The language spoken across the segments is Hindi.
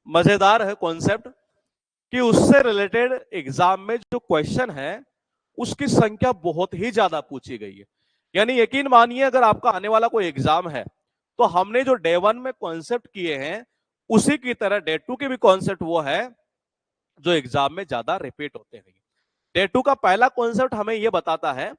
मजेदार है कॉन्सेप्ट कि उससे रिलेटेड एग्जाम में जो क्वेश्चन है उसकी संख्या बहुत ही ज्यादा पूछी गई है। यानी यकीन मानिए अगर आपका आने वाला कोई एग्जाम है तो हमने जो डे 1 में कॉन्सेप्ट किए हैं उसी की तरह डे 2 के भी कॉन्सेप्ट वो है जो एग्जाम में ज्यादा रिपीट होते हैं। डे 2 का पहला कॉन्सेप्ट हमें यह बताता है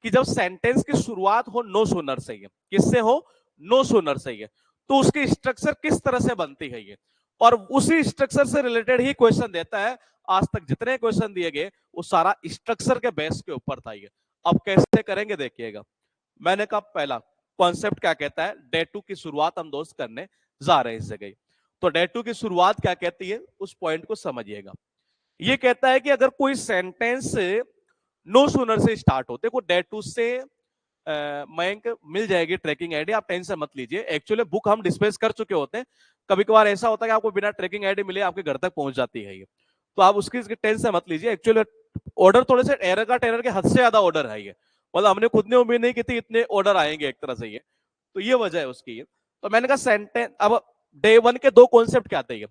कि जब सेंटेंस की शुरुआत हो नो सुनर से, किससे हो? नो सुनर से, तो उसकी स्ट्रक्चर किस तरह से बनती है ये, और उसी स्ट्रक्चर से रिलेटेड ही क्वेश्चन देता है। आज तक जितने क्वेश्चन दिए गए वो सारा स्ट्रक्चर के बेस के ऊपर था ये। अब कैसे करेंगे देखिएगा। मैंने कहा पहला कॉन्सेप्ट क्या कहता है, डे 2 की शुरुआत हम दोस्त करने जा रहे हैं इस जगह। तो डे 2 की शुरुआत क्या कहती है उस पॉइंट को समझिएगा। ये कहता है कि अगर कोई सेंटेंस नो सुनर से स्टार्ट होते को डे 2 से मयंक मिल जाएगी ट्रैकिंग आईडी, आप टेंशन मत लीजिए। एक्चुअली बुक हम डिस्पेस कर चुके होते हैं, कभी कभार ऐसा होता है कि आपको बिना ट्रैकिंग आईडी मिले आपके घर तक पहुंच जाती है ये, तो आप उसकी टेंशन मत लीजिए। एक्चुअली ऑर्डर थोड़े से टेरर के हद से ज्यादा ऑर्डर है ये, मतलब हमने खुद ने उम्मीद नहीं की थी इतने ऑर्डर आएंगे एक तरह से ये, तो ये वजह है उसकी ये। तो मैंने कहा सेंटेंस, अब डे 1 के दो कॉन्सेप्ट क्या आते हैं।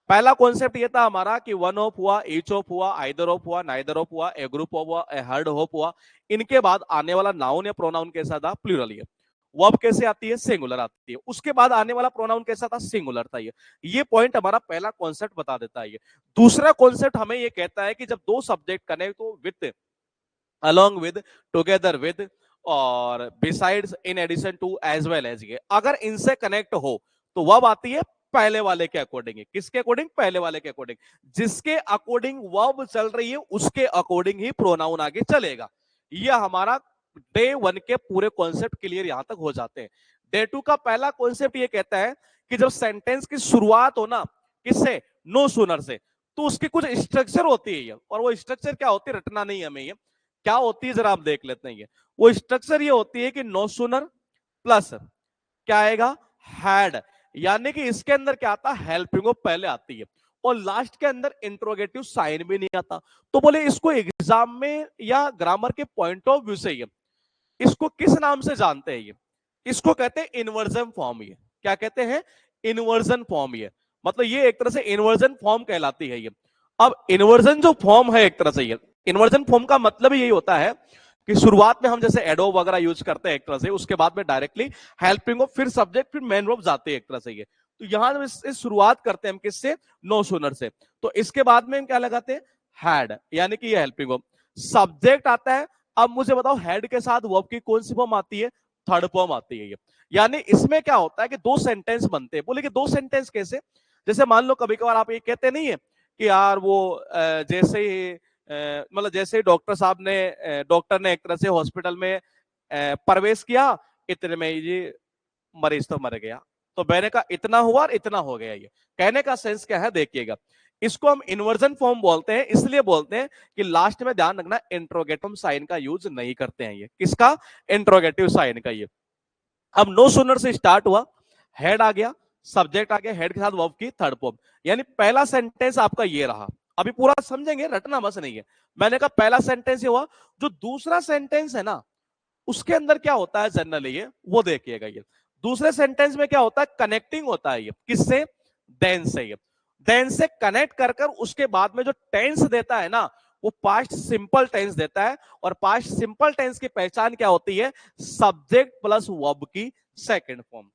पहला कॉन्सेप्ट ये था हमारा कि वन ऑफ हुआ, ईच ऑफ हुआ, आइदर ऑफ हुआ, नाइदर ऑफ हुआ, ए ग्रुप ऑफ हुआ, ए हर्ड ऑफ हुआ। इनके बाद आने वाला नाउन या प्रोनाउन कैसा था? प्लूरल। ये वर्ब कैसे आती है? सिंगुलर आती है। उसके बाद आने वाला प्रोनाउन कैसा था? सिंगुलर था ये पॉइंट हमारा पहला कॉन्सेप्ट बता देता है ये। दूसरा कॉन्सेप्ट हमें ये कहता है कि जब दो सब्जेक्ट कनेक्ट हो with, along with, together with और besides, in addition to, as well as, ये अगर इनसे कनेक्ट हो तो वर्ब आती है पहले वाले के अकॉर्डिंग। किसके अकॉर्डिंग? पहले वाले के अकॉर्डिंग। जिसके अकॉर्डिंग वर्ब चल रही है उसके अकॉर्डिंग ही प्रोनाउन आगे चलेगा। यह हमारा डे 1 के पूरे कॉन्सेप्ट क्लियर यहां तक हो जाते हैं। डे 2 का पहला कॉन्सेप्ट यह कहता है कि जब सेंटेंस की शुरुआत हो ना किससे? नो सुनर से, तो उसकी कुछ स्ट्रक्चर होती है, और वो स्ट्रक्चर क्या होती है रटना नहीं हमें ये क्या होती है जरा आप देख लेते हैं। वो स्ट्रक्चर ये होती है कि नो सुनर प्लस क्या आएगा? हैड, यानी कि इसके अंदर क्या आता है? हेल्पिंग ऑफ पहले आती है, और लास्ट के अंदर इंट्रोगेटिव साइन भी नहीं आता। तो बोले इसको एग्जाम में या ग्रामर के पॉइंट ऑफ व्यू से ये इसको किस नाम से जानते हैं? ये इसको कहते हैं इन्वर्जन फॉर्म। ये क्या कहते हैं? Inversion form. ये मतलब ये एक तरह से इन्वर्जन फॉर्म कहलाती है ये। अब इन्वर्जन जो फॉर्म है एक तरह से, ये इन्वर्जन फॉर्म का मतलब यही होता है कि शुरुआत में हम जैसे एडोब वगैरह यूज करते हैं एक तरह से, उसके बाद में डायरेक्टली हेल्पिंग ऑफ, फिर सब्जेक्ट, फिर मेन वर्ब जाते हैं एक तरह से ये। तो यहां इससे शुरुआत करते हैं हम किससे? नो सुनर से। तो इसके बाद में हम क्या लगाते हैं? हैड, यानी कि ये हेल्पिंग ऑफ। सब्जेक्ट आता है। अब मुझे बताओ हेड के साथ वर्ब की कौन सी फॉर्म आती है? थर्ड फॉर्म आती है ये। यानी इसमें क्या होता है कि दो सेंटेंस बनते हैं। बोले कि दो सेंटेंस कैसे? जैसे मान लो कभी कभार आप ये कहते नहीं है कि यार वो जैसे ही मतलब जैसे ही डॉक्टर ने एक तरह से हॉस्पिटल में प्रवेश किया, इतने में ये मरीज तो मर गया। तो मैंने कहा इतना हुआ और इतना हो गया। ये कहने का सेंस क्या है देखिएगा। इसको हम इन्वर्जन फॉर्म बोलते हैं, इसलिए बोलते हैं कि लास्ट में ध्यान रखना इंट्रोगेटिव साइन का यूज नहीं करते हैं। ये किसका? इंट्रोगेटिव साइन का। ये अब नो सुनर से स्टार्ट हुआ, हेड आ गया, सब्जेक्ट आ गया, हेड के साथ वर्ब की थर्ड फॉर्म। यानी पहला सेंटेंस आपका ये रहा। अभी पूरा समझेंगे, रटना बस नहीं है। मैंने कहा पहला सेंटेंस ये हुआ। जो दूसरा सेंटेंस है ना उसके अंदर क्या होता है जनरली ये वो देखिएगा। ये दूसरे सेंटेंस में क्या होता है? कनेक्टिंग होता है। ये किससे? देन से। ये देन से कनेक्ट कर कर उसके बाद में जो टेंस देता है ना वो पास्ट सिंपल टेंस देता है। और पास्ट सिंपल टेंस की पहचान क्या होती है? सब्जेक्ट प्लस वर्ब की सेकंड फॉर्म।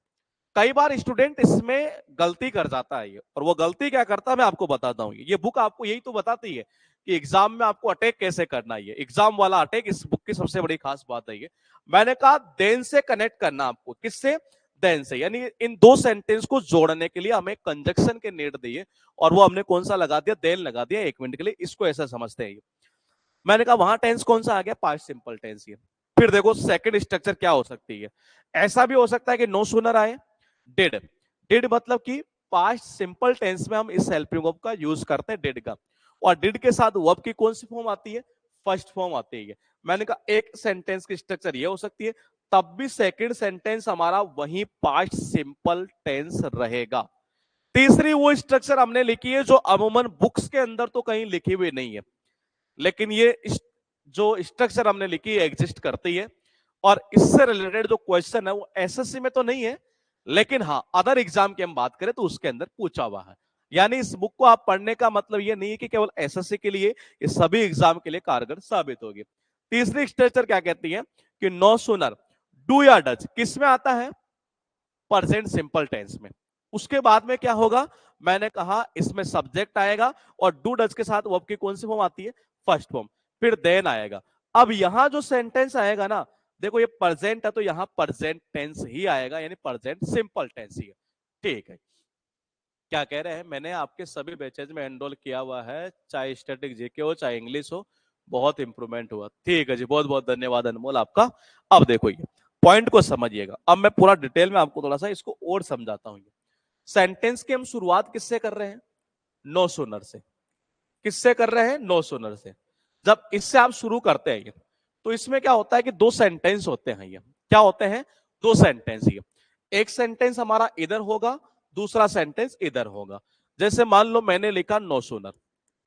कई बार स्टूडेंट इसमें गलती कर जाता है ये, और वो गलती क्या करता है मैं आपको बताता हूँ। ये बुक आपको यही तो बताती है कि एग्जाम में आपको अटैक कैसे करना है। एग्जाम वाला अटैक इस बुक की सबसे बड़ी खास बात है ये। मैंने कहा देन से कनेक्ट करना आपको, किससे? देन से। यानी इन दो सेंटेंस को जोड़ने के लिए हमें कंजक्शन के नीड दिए, और वो हमने कौन सा लगा दिया? देन लगा दिया 1 मिनट के लिए। इसको ऐसा समझते हैं। मैंने कहा वहां टेंस कौन सा आ गया? Past simple tense. ये फिर देखो सेकंड स्ट्रक्चर क्या हो सकती है। ऐसा भी हो सकता है कि नो सुनर आए, डिड। डिड मतलब कि पास्ट सिंपल टेंस में हम इस हेल्पिंग वर्ब का यूज करते हैं, डिड का। और डिड के साथ वर्ब की कौन सी फॉर्म आती है? फर्स्ट फॉर्म आती है। मैंने कहा एक सेंटेंस की स्ट्रक्चर ये हो सकती है, तब भी सेकंड सेंटेंस हमारा वही पास्ट सिंपल टेंस रहेगा। तीसरी वो स्ट्रक्चर हमने लिखी है जो अमूमन बुक्स के अंदर तो कहीं लिखी हुई नहीं है, लेकिन ये जो स्ट्रक्चर हमने लिखी है एग्जिस्ट करती है। और इससे रिलेटेड जो क्वेश्चन है वो एसएससी में तो नहीं है, लेकिन हाँ अदर एग्जाम की हम बात करें तो उसके अंदर पूछा हुआ है। यानी इस बुक को आप पढ़ने का मतलब ये नहीं है कि केवल एसएससी के लिए, ये सभी एग्जाम के लिए कारगर साबित होगी। तीसरी स्ट्रक्चर क्या कहती है कि नो सूनर डू या डज किस में आता है, प्रेजेंट सिंपल टेंस में। उसके बाद में क्या होगा, मैंने कहा इसमें सब्जेक्ट आएगा और डू डज के साथ वर्ब की कौन सी फॉर्म आती है, फर्स्ट फॉर्म, फिर देन आएगा। अब यहां जो सेंटेंस आएगा ना, देखो ये प्रेजेंट है तो यहां प्रेजेंट टेंस ही आएगा, यानी प्रेजेंट सिंपल टेंस ही है। ठीक है, क्या कह रहे हैं, मैंने आपके सभी बैचेज में एनरोल किया हुआ है, चाहे स्टैटिक जीके हो चाहे इंग्लिश हो, बहुत इंप्रूवमेंट हुआ। ठीक है जी, बहुत बहुत धन्यवाद अनमोल आपका। अब देखो ये पॉइंट को समझिएगा, अब मैं पूरा डिटेल में आपको थोड़ा सा इसको और समझाता हूं। सेंटेंस की हम शुरुआत किससे कर रहे हैं, नो सूनर से। किससे कर रहे हैं, नो सूनर से। जब इससे आप शुरू करते हैं तो इसमें क्या होता है कि दो सेंटेंस होते हैं, ये क्या होते हैं, दो सेंटेंस। ये एक सेंटेंस हमारा इधर होगा, दूसरा सेंटेंस इधर होगा। जैसे मान लो मैंने लिखा नो सूनर,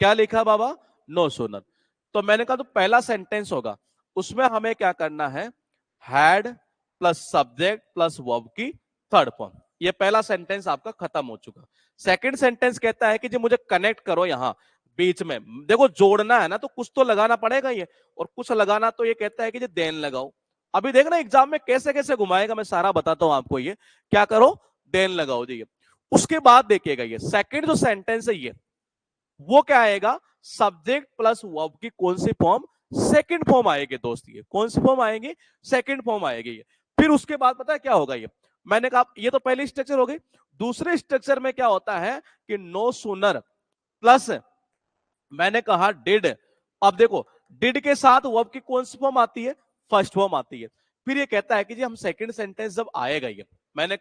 क्या लिखा बाबा, नो सूनर। तो मैंने कहा तो पहला सेंटेंस होगा, उसमें हमें क्या करना है, had plus subject plus verb की थर्ड फॉर्म। ये पहला सेंटेंस आपका खत्म हो चुका। सेकंड सेंटेंस कहता है कि जी मुझे कनेक्ट करो यहां बीच में, देखो जोड़ना है ना तो कुछ तो लगाना पड़ेगा ये, और कुछ लगाना तो ये कहता है कि जी देन लगाओ। अभी देखना एग्जाम में कैसे कैसे घुमाएगा, मैं सारा बताता हूं आपको। ये क्या करो, देन लगाओ जी। उसके बाद देखिएगा ये सेकंड जो सेंटेंस है ये, वो क्या आएगा, सब्जेक्ट प्लस वर्ब की कौन सी फॉर्म, सेकंड फॉर्म आएगी दोस्त। ये कौन सी फॉर्म आएगी, सेकंड फॉर्म आएगी ये। फिर उसके बाद पता है क्या होगा, ये मैंने कहा ये तो पहली स्ट्रक्चर हो गई। दूसरे स्ट्रक्चर में क्या होता है कि नो सूनर प्लस मैंने कहा डिड। अब देखो डिड के साथ वर्ब की कौन सी फॉर्म आती है, फर्स्ट फॉर्म आती है। फिर ये कहता है कि जी हम सेकंड सेंटेंस जब आएगा ये, मैंने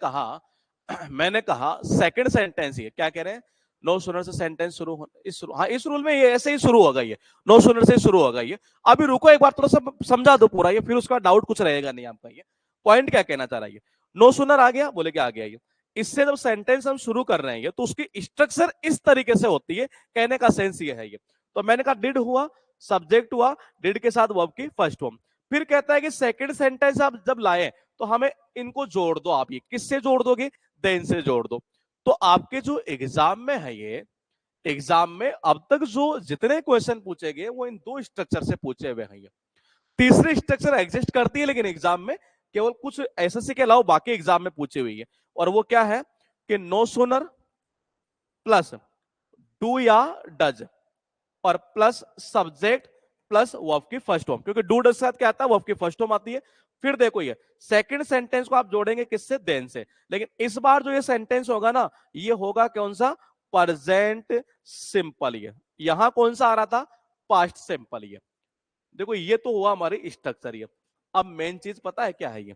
कहा सेकंड सेंटेंस ये क्या कह रहे हैं, नो सूनर से सेंटेंस शुरू हो, इस रूल में ये ऐसे ही शुरू होगा, ये नो सूनर से शुरू होगा ये। अभी रुको एक बार थोड़ा सा समझा दो पूरा ये, फिर उसका डाउट कुछ रहेगा नहीं आपका। ये पॉइंट क्या कहना चाह रहा है, नो सूनर आ गया, बोले क्या आ गया ये। इससे जब सेंटेंस हम शुरू कर रहे हैं तो उसकी स्ट्रक्चर इस तरीके से होती है, कहने का सेंस ये है ये। तो मैंने कहा डिड हुआ, सब्जेक्ट हुआ, डिड के साथ वर्ब की फर्स्ट फॉर्म। फिर कहता है कि सेकंड सेंटेंस आप जब लाए तो हमें इनको जोड़ दो। आप ये किससे जोड़ दोगे, देन से जोड़ दो। तो आपके जो एग्जाम में है ये, एग्जाम में अब तक जो जितने क्वेश्चन पूछे गए वो इन दो स्ट्रक्चर से पूछे हुए हैं। ये तीसरी स्ट्रक्चर एग्जिस्ट करती है लेकिन एग्जाम में केवल कुछ एसएससी के अलावा बाकी एग्जाम में पूछी हुई है, और वो क्या है कि नो सूनर प्लस डू या डज और प्लस सब्जेक्ट प्लस वर्ब की फर्स्ट फॉर्म, क्योंकि डू डज के साथ क्या आता है, वर्ब की फर्स्ट फॉर्म आती है। फिर देखो ये सेकंड सेंटेंस को आप जोड़ेंगे किससे, देन से। लेकिन इस बार जो ये सेंटेंस होगा ना, ये होगा कौन सा, प्रेजेंट सिंपल। ये यहां कौन सा आ रहा था, पास्ट सिंपल। ये देखो ये तो हुआ हमारी स्ट्रक्चर। ये अब मेन चीज पता है क्या है, ये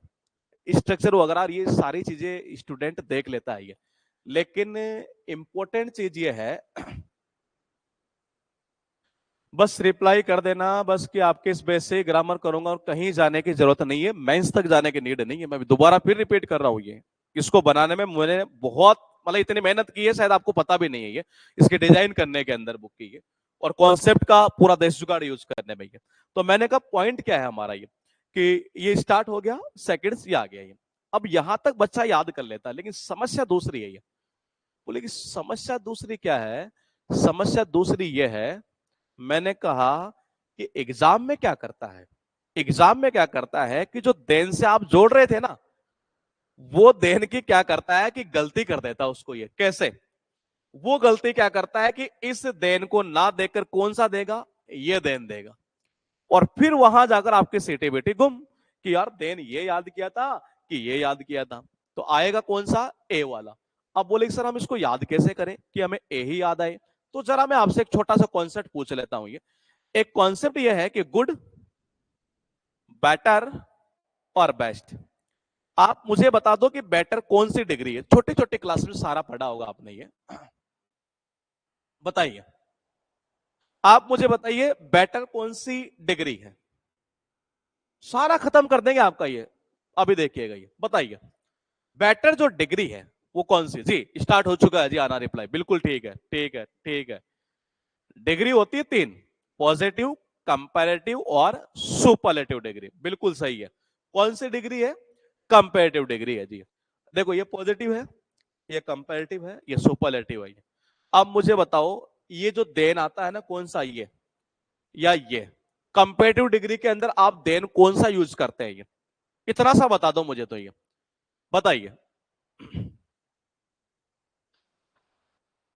स्ट्रक्चर वगैरह ये सारी चीजें स्टूडेंट देख लेता है ये, लेकिन इंपॉर्टेंट चीज ये है बस रिप्लाई कर देना बस कि आपके इस बेस से ग्रामर करूंगा और कहीं जाने की जरूरत नहीं है, मेंस तक जाने की नीड नहीं है। मैं दोबारा फिर रिपीट कर रहा हूं, ये इसको बनाने में मैंने बहुत मतलब इतनी मेहनत की है, शायद आपको पता भी नहीं है ये, इसके डिजाइन करने के अंदर बुक की है और कॉन्सेप्ट का पूरा देश जुगाड़ यूज करने में ये। तो मैंने कहा पॉइंट क्या है हमारा ये, कि ये स्टार्ट हो गया, सेकेंड्स ये आ गया ये। अब यहां तक बच्चा याद कर लेता है, लेकिन समस्या दूसरी है ये। बोले कि समस्या दूसरी क्या है, समस्या दूसरी ये है, मैंने कहा कि एग्जाम में क्या करता है, एग्जाम में क्या करता है कि जो देन से आप जोड़ रहे थे ना, वो देन की क्या करता है कि गलती कर देता है उसको। ये कैसे, वो गलती क्या करता है कि इस देन को ना देकर कौन सा देगा, ये देन देगा। और फिर वहां जाकर आपकी सीटी बेटी गुम कि यार देन ये याद किया था कि ये याद किया था। तो आएगा कौन सा, ए वाला। अब बोले सर हम इसको याद कैसे करें कि हमें ए ही याद आए। तो जरा मैं आपसे एक छोटा सा कॉन्सेप्ट पूछ लेता हूं। ये एक कॉन्सेप्ट ये है कि गुड, बेटर और बेस्ट। आप मुझे बता दो कि बेटर कौन सी डिग्री है, छोटी छोटी क्लास में सारा पढ़ा होगा आपने ये, बताइए। आप मुझे बताइए बेटर कौन सी डिग्री है, सारा खत्म कर देंगे आपका ये। अभी देखिएगा ये, बताइए बेटर जो डिग्री है वो कौन सी। जी स्टार्ट हो चुका है जी आना रिप्लाई, बिल्कुल ठीक है ठीक है ठीक है। डिग्री होती है तीन, पॉजिटिव, कंपैरेटिव और सुपरलेटिव डिग्री, बिल्कुल सही है। कौन सी डिग्री है, कंपैरेटिव डिग्री है जी। देखो ये पॉजिटिव है, ये कंपैरेटिव है, ये सुपरलेटिव है। अब मुझे बताओ, ये जो देन आता है ना, कौन सा, ये या ये? कंपेरेटिव डिग्री के अंदर आप देन कौन सा यूज करते हैं? ये इतना सा बता दो मुझे, तो ये बताइए,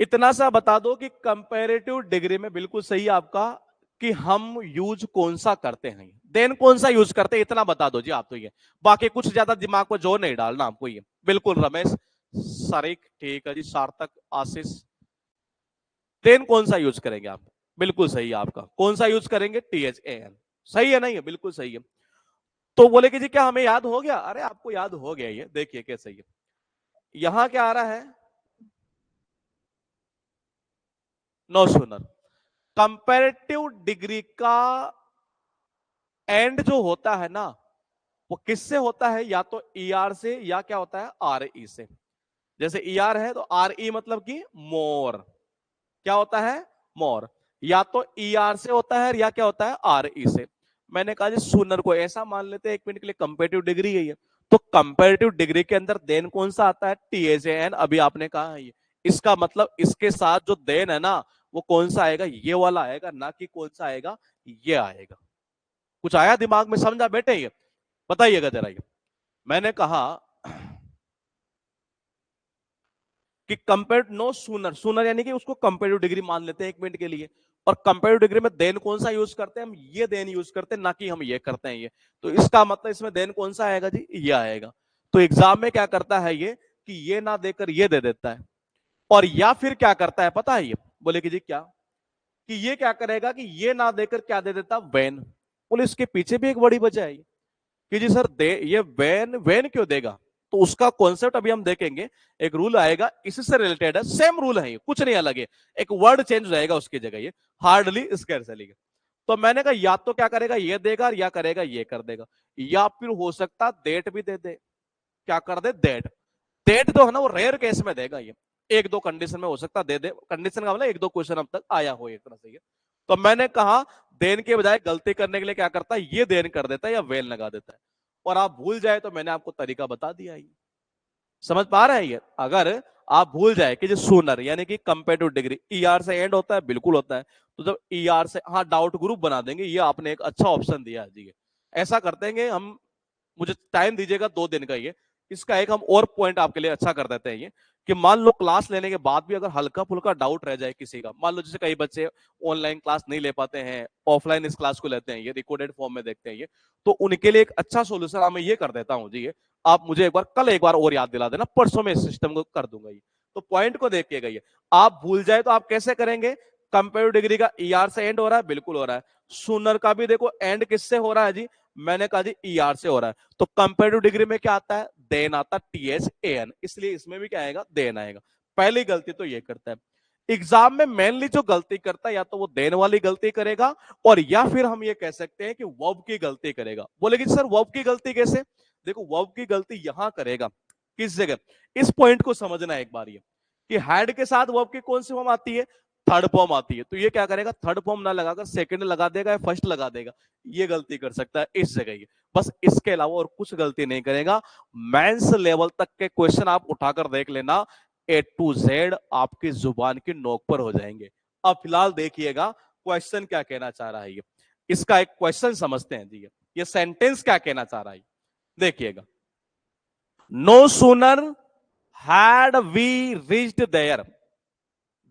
इतना सा बता दो कि कंपेरेटिव डिग्री में बिल्कुल सही आपका, कि हम यूज कौन सा करते हैं, देन कौन सा यूज करते हैं, इतना बता दो जी आप तो। ये बाकी कुछ ज्यादा दिमाग को जोर नहीं डालना आपको। ये बिल्कुल रमेश, सरीक, ठीक है जी, सार्थक, आशीष, देन कौन सा यूज करेंगे आप? बिल्कुल सही है आपका, कौन सा यूज करेंगे? THAN। सही है, नहीं है? बिल्कुल सही है। तो बोले कि जी क्या हमें याद हो गया? अरे आपको याद हो गया। ये देखिए कैसे, ये यहां क्या आ रहा है? No sooner. कंपेरेटिव डिग्री का एंड जो होता है ना, वो किससे होता है? या तो ER से, या क्या होता है, RE से। जैसे ER है तो RE मतलब कि मोर, क्या होता है? मोर। या तो ER से होता है, या क्या होता है, RE से। मैंने कहा जी सूनर को ऐसा मान लेते हैं एक मिनट के लिए, कंपेरेटिव डिग्री है ये, तो कंपेरेटिव डिग्री के अंदर देन कौन सा आता है? THAN। अभी आपने कहा है ये, इसका मतलब इसके साथ जो देन है ना, वो कौन सा आएगा? ये वाला आएगा, ना कि कौन सा आएगा, ये आएगा। कुछ आया दिमाग में, समझा बेटे? ये बताइएगा जरा। ये मैंने कहा कि कंपेयर नो सूनर, सूनर यानी कि उसको कंपेरेटिव डिग्री मान लेते हैं एक मिनट के लिए, और कंपेरेटिव डिग्री में देन कौन सा यूज करते हैं? हम ये देन यूज करते हैं, ना कि हम ये करते हैं ये। तो इसका मतलब इसमें देन कौन सा आएगा जी? ये आएगा। तो एग्जाम में क्या करता है ये, कि ये ना देकर ये दे देता है, और या फिर क्या करता है पता है? ये बोले कि जी क्या, कि ये क्या करेगा कि ये ना देकर क्या दे देता? वेन। बोले इसके पीछे भी एक बड़ी वजह है कि जी सर दे, ये वेन वेन क्यों देगा? तो उसका कॉन्सेप्ट अभी हम देखेंगे। एक रूल आएगा, इसी से रिलेटेड है, सेम रूल है ये, कुछ नहीं अलग है, एक वर्ड चेंज हो जाएगा उसकी जगह, ये हार्डली स्कैर्सली। तो मैंने कहा या तो क्या करेगा, ये देगा, या करेगा ये कर देगा, या फिर हो सकता डेट भी दे दे। क्या कर दे? डेट। डेट जो है ना, वो रेयर केस में देगा ये, एक दो कंडीशन में हो सकता दे दे। कंडीशन का मतलब एक दो क्वेश्चन अब तक आया हो एक तरह से ये। तो मैंने कहा देन के बजाय गलती करने के लिए क्या करता है, ये देन कर देता है या वेल लगा देता है, और आप भूल जाए तो मैंने आपको तरीका बता दिया। ये समझ पा रहे हैं? ये अगर आप भूल जाए कि जो सूनर यानी कि कंपेरेटिव डिग्री ER से एंड होता है, बिल्कुल होता है, तो जब ER से, हाँ डाउट ग्रुप बना देंगे, ये आपने एक अच्छा ऑप्शन दिया है जी। ऐसा कर देंगे हम, मुझे टाइम दीजिएगा 2 दिन का। ये इसका एक हम और पॉइंट आपके लिए अच्छा कर देते हैं ये, कि मान लो क्लास लेने के बाद भी अगर हल्का फुल्का डाउट रह जाए किसी का, मान लो जैसे कई बच्चे ऑनलाइन क्लास नहीं ले पाते हैं, ऑफलाइन इस क्लास को लेते हैं, ये रिकॉर्डेड फॉर्म में देखते हैं ये, तो उनके लिए एक अच्छा सोल्यूशन मैं ये कर देता हूँ जी। ये आप मुझे एक बार कल एक बार और याद दिला देना, परसों में इस सिस्टम को कर दूंगा ये। तो पॉइंट को देखिएगा, ये आप भूल जाए तो आप कैसे करेंगे? कंपेरेटिव डिग्री का ER से एंड हो रहा है, बिल्कुल हो रहा है। सूनर का भी देखो एंड किससे हो रहा है जी? मैंने कहा जी ER से हो रहा है। तो कंपेरेटिव डिग्री में क्या आता है? देन आता है, THAN, इसलिए इसमें भी क्या आएगा? देन आएगा। पहली गलती तो ये करता है। एग्जाम में मेनली जो गलती करता है, या तो वो देन वाली गलती करेगा, और या फिर हम ये कह सकते हैं कि वर्ब की गलती करेगा। बोलेगी सर वर्ब की गलती कैसे? देखो वर्ब की गलती यहां करेगा, किस जगह? इस पॉइंट को समझना एक बार, ये कि हैड के साथ वर्ब की कौन सी फॉर्म आती है? थर्ड फॉर्म आती है। तो ये क्या करेगा? थर्ड फॉर्म ना लगाकर सेकंड लगा देगा, या फर्स्ट लगा देगा। ये गलती कर सकता है इस जगह ये, बस इसके अलावा और कुछ गलती नहीं करेगा। मेंस लेवल तक के क्वेश्चन आप उठाकर देख लेना, A to Z आपकी जुबान की नोक पर हो जाएंगे। अब फिलहाल देखिएगा क्वेश्चन क्या कहना चाह रहा है ये, इसका एक क्वेश्चन समझते हैं जी। ये सेंटेंस क्या कहना चाह रहा है, देखिएगा। No sooner had we reached there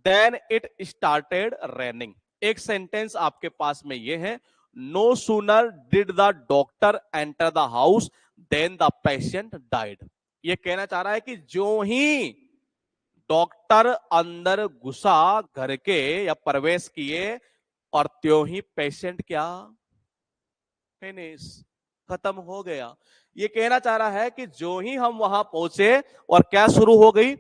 then it started raining. एक सेंटेंस आपके पास में ये है, no sooner did the doctor enter the house then the patient died. ये कहना चाह रहा है कि जो ही डॉक्टर अंदर घुसा घर के, या प्रवेश किए, और त्यों ही पेशेंट क्या? फिनिश, खत्म हो गया। ये कहना चाह रहा है कि जो ही हम वहां पहुंचे, और क्या शुरू हो गई?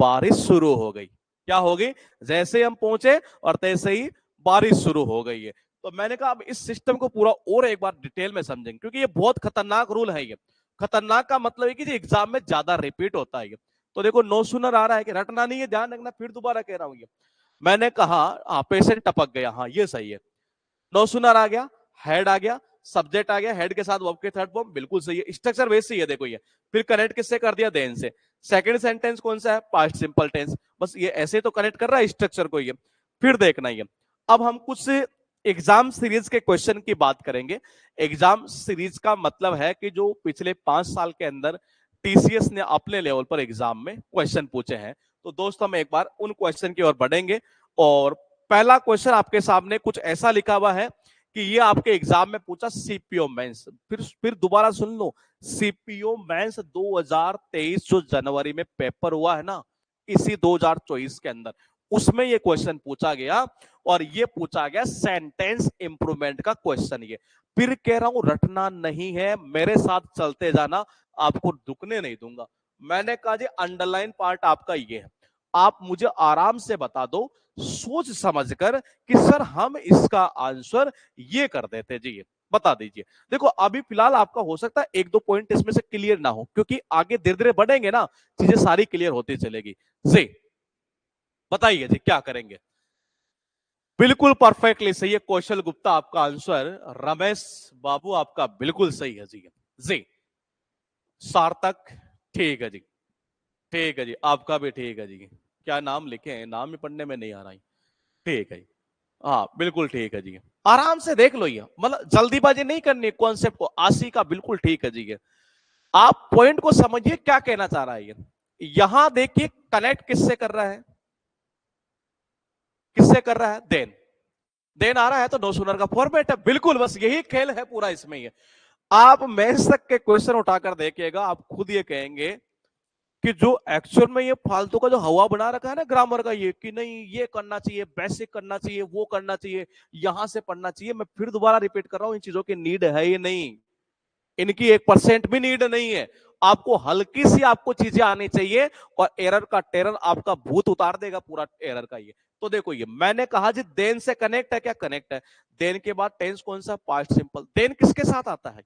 बारिश शुरू हो गई। क्या हो गई? जैसे हम पहुंचे और तैसे ही बारिश शुरू हो गई है। तो मैंने कहा अब इस सिस्टम को पूरा और एक बार डिटेल में समझेंगे, क्योंकि ये बहुत खतरनाक रूल है। ये खतरनाक का मतलब है कि एग्जाम में ज्यादा रिपीट होता है। तो देखो नो सूनर आ रहा है, कि रटना नहीं है, ध्यान रखना, फिर दोबारा कह रहा हूं। ये मैंने कहा हाँ पेशेंट टपक गया, हाँ ये सही है। नो सूनर आ गया, हेड आ गया, सब्जेक्ट आ गया, हेड के साथ वर्ब के थर्ड फॉर्म, बिल्कुल सही है, स्ट्रक्चर वैसे ही है, देखो ये। फिर कनेक्ट किससे कर दिया, देन से। सेकंड सेंटेंस कौन सा है, पास्ट सिंपल टेंस, बस ये ऐसे तो कनेक्ट कर रहा है स्ट्रक्चर को ये। फिर देखना ये, अब हम कुछ एग्जाम सीरीज के क्वेश्चन की बात करेंगे। एग्जाम सीरीज का मतलब है कि जो पिछले 5 साल के अंदर टीसीएस ने अपने लेवल पर एग्जाम में क्वेश्चन पूछे हैं। तो दोस्तों हम एक बार उन क्वेश्चन की ओर बढ़ेंगे, और पहला क्वेश्चन आपके सामने कुछ ऐसा लिखा हुआ है कि ये आपके एग्जाम में पूछा सीपीओ मेंस। फिर दोबारा सुन लो, सीपीओ मेंस 2023 जो जनवरी में पेपर हुआ है ना, इसी 2024 के अंदर, उसमें ये क्वेश्चन पूछा गया, और ये पूछा गया सेंटेंस इंप्रूवमेंट का क्वेश्चन। ये फिर कह रहा हूं, रटना नहीं है, मेरे साथ चलते जाना, आपको रुकने नहीं दूंगा। मैंने कहा जी अंडरलाइन पार्ट आपका ये है, आप मुझे आराम से बता दो सोच समझकर कि सर हम इसका आंसर ये कर देते जी, ये बता दीजिए। देखो अभी फिलहाल आपका हो सकता है एक दो पॉइंट इसमें से क्लियर ना हो, क्योंकि आगे धीरे धीरे बढ़ेंगे ना, चीजें सारी क्लियर होती चलेगी जी। बताइए जी क्या करेंगे। बिल्कुल परफेक्टली सही है, कौशल गुप्ता आपका आंसर, रमेश बाबू आपका बिल्कुल सही है जी। जी सार्थक, ठीक है जी, ठीक है जी, आपका भी ठीक है जी। क्या नाम लिखे हैं, नाम ही पढ़ने में नहीं आ रहा है। ठीक है जी, हाँ बिल्कुल ठीक है जी। आराम से देख लो, ये मतलब जल्दीबाजी नहीं करनी कॉन्सेप्ट को, आशी का बिल्कुल ठीक है जी। आप पॉइंट को समझिए क्या कहना चाह रहा है ये। यहां देखिए कनेक्ट किससे कर रहा है, किससे कर रहा है, देन। देन आ रहा है तो नो सुनर का फॉर्मेट है, बिल्कुल बस यही खेल है पूरा इसमें। ये आप मेंस तक के क्वेश्चन उठाकर देखिएगा, आप खुद ये कहेंगे कि जो एक्चुअल में ये फालतू का जो हवा बना रखा है ना ग्रामर का, ये कि नहीं ये करना चाहिए, बेसिक करना चाहिए, वो करना चाहिए, यहां से पढ़ना चाहिए, मैं फिर दोबारा रिपीट कर रहा हूं, इन चीजों की नीड है ही नहीं, इनकी 1% भी नीड नहीं है। आपको हल्की सी आपको चीजें आनी चाहिए, और एरर का टेरर आपका भूत उतार देगा पूरा एरर का ये। तो देखो ये मैंने कहा जी देन से कनेक्ट है, क्या कनेक्ट है, देन के बाद टेंस कौन सा, पास्ट सिंपल। देन किसके साथ आता है,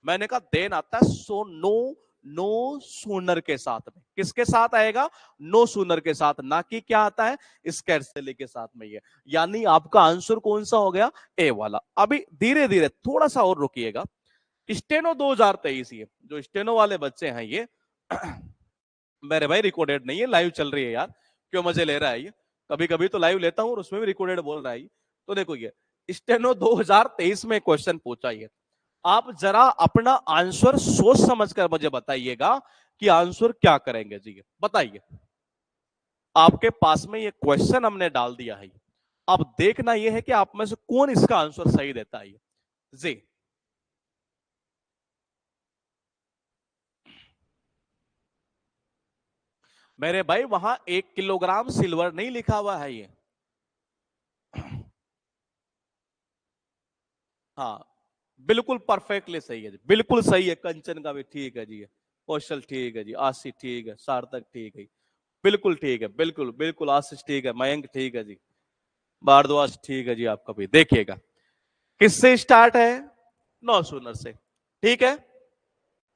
मैंने कहा देन आता है सो नो, नो सूनर के साथ में। किसके साथ आएगा, नो सूनर के साथ, ना कि क्या आता है, स्कैर्सली के साथ में। ये यानी आपका आंसर कौन सा हो गया, ए वाला। अभी धीरे धीरे थोड़ा सा और रुकिएगा। स्टेनो 2023, ये जो स्टेनो वाले बच्चे हैं ये मेरे भाई रिकॉर्डेड नहीं है, लाइव चल रही है यार, क्यों मजे ले रहा है ये, कभी कभी तो लाइव लेता हूं और उसमें भी रिकॉर्डेड बोल रहा है। तो देखो ये स्टेनो 2023 में क्वेश्चन पूछा, ये आप जरा अपना आंसर सोच समझकर मुझे बताइएगा कि आंसर क्या करेंगे जी, बताइए। आपके पास में ये क्वेश्चन हमने डाल दिया है, अब देखना यह है कि आप में से कौन इसका आंसर सही देता है जी। मेरे भाई वहां 1 किलोग्राम सिल्वर नहीं लिखा हुआ है ये। हाँ बिल्कुल परफेक्टली सही है जी, बिल्कुल सही है, कंचन का भी ठीक है जी, कौशल ठीक है जी, आशीष ठीक है, सार्थक ठीक है, बिल्कुल ठीक है, बिल्कुल बिल्कुल, आशीष ठीक है, मयंक ठीक है जी, भारद्वाज ठीक है जी। आपका भी देखिएगा किससे स्टार्ट है, नो सुनर से, ठीक है।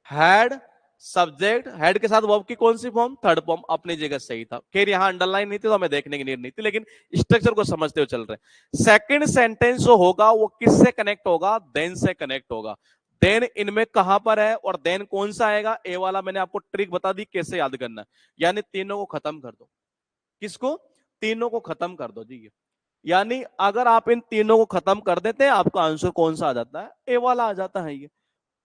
हैड, सब्जेक्ट, हेड के साथ वर्ब की कौन सी फॉर्म, थर्ड फॉर्म, अपनी जगह सही था। खैर यहां अंडरलाइन नहीं थी तो हमें देखने की नीड नहीं थी, लेकिन स्ट्रक्चर को समझते हुए चल रहे हैं। सेकंड सेंटेंस जो होगा वो किससे कनेक्ट होगा, देन से कनेक्ट होगा। देन इनमें कहां पर है, और देन कौन सा आएगा, ए वाला। मैंने आपको ट्रिक बता दी कैसे याद करना है, यानी तीनों को खत्म कर दो। किसको, तीनों को खत्म कर दो जी। यानी अगर आप इन तीनों को खत्म कर देते हैं, आपका आंसर कौन सा आ जाता है, ए वाला आ जाता है। ये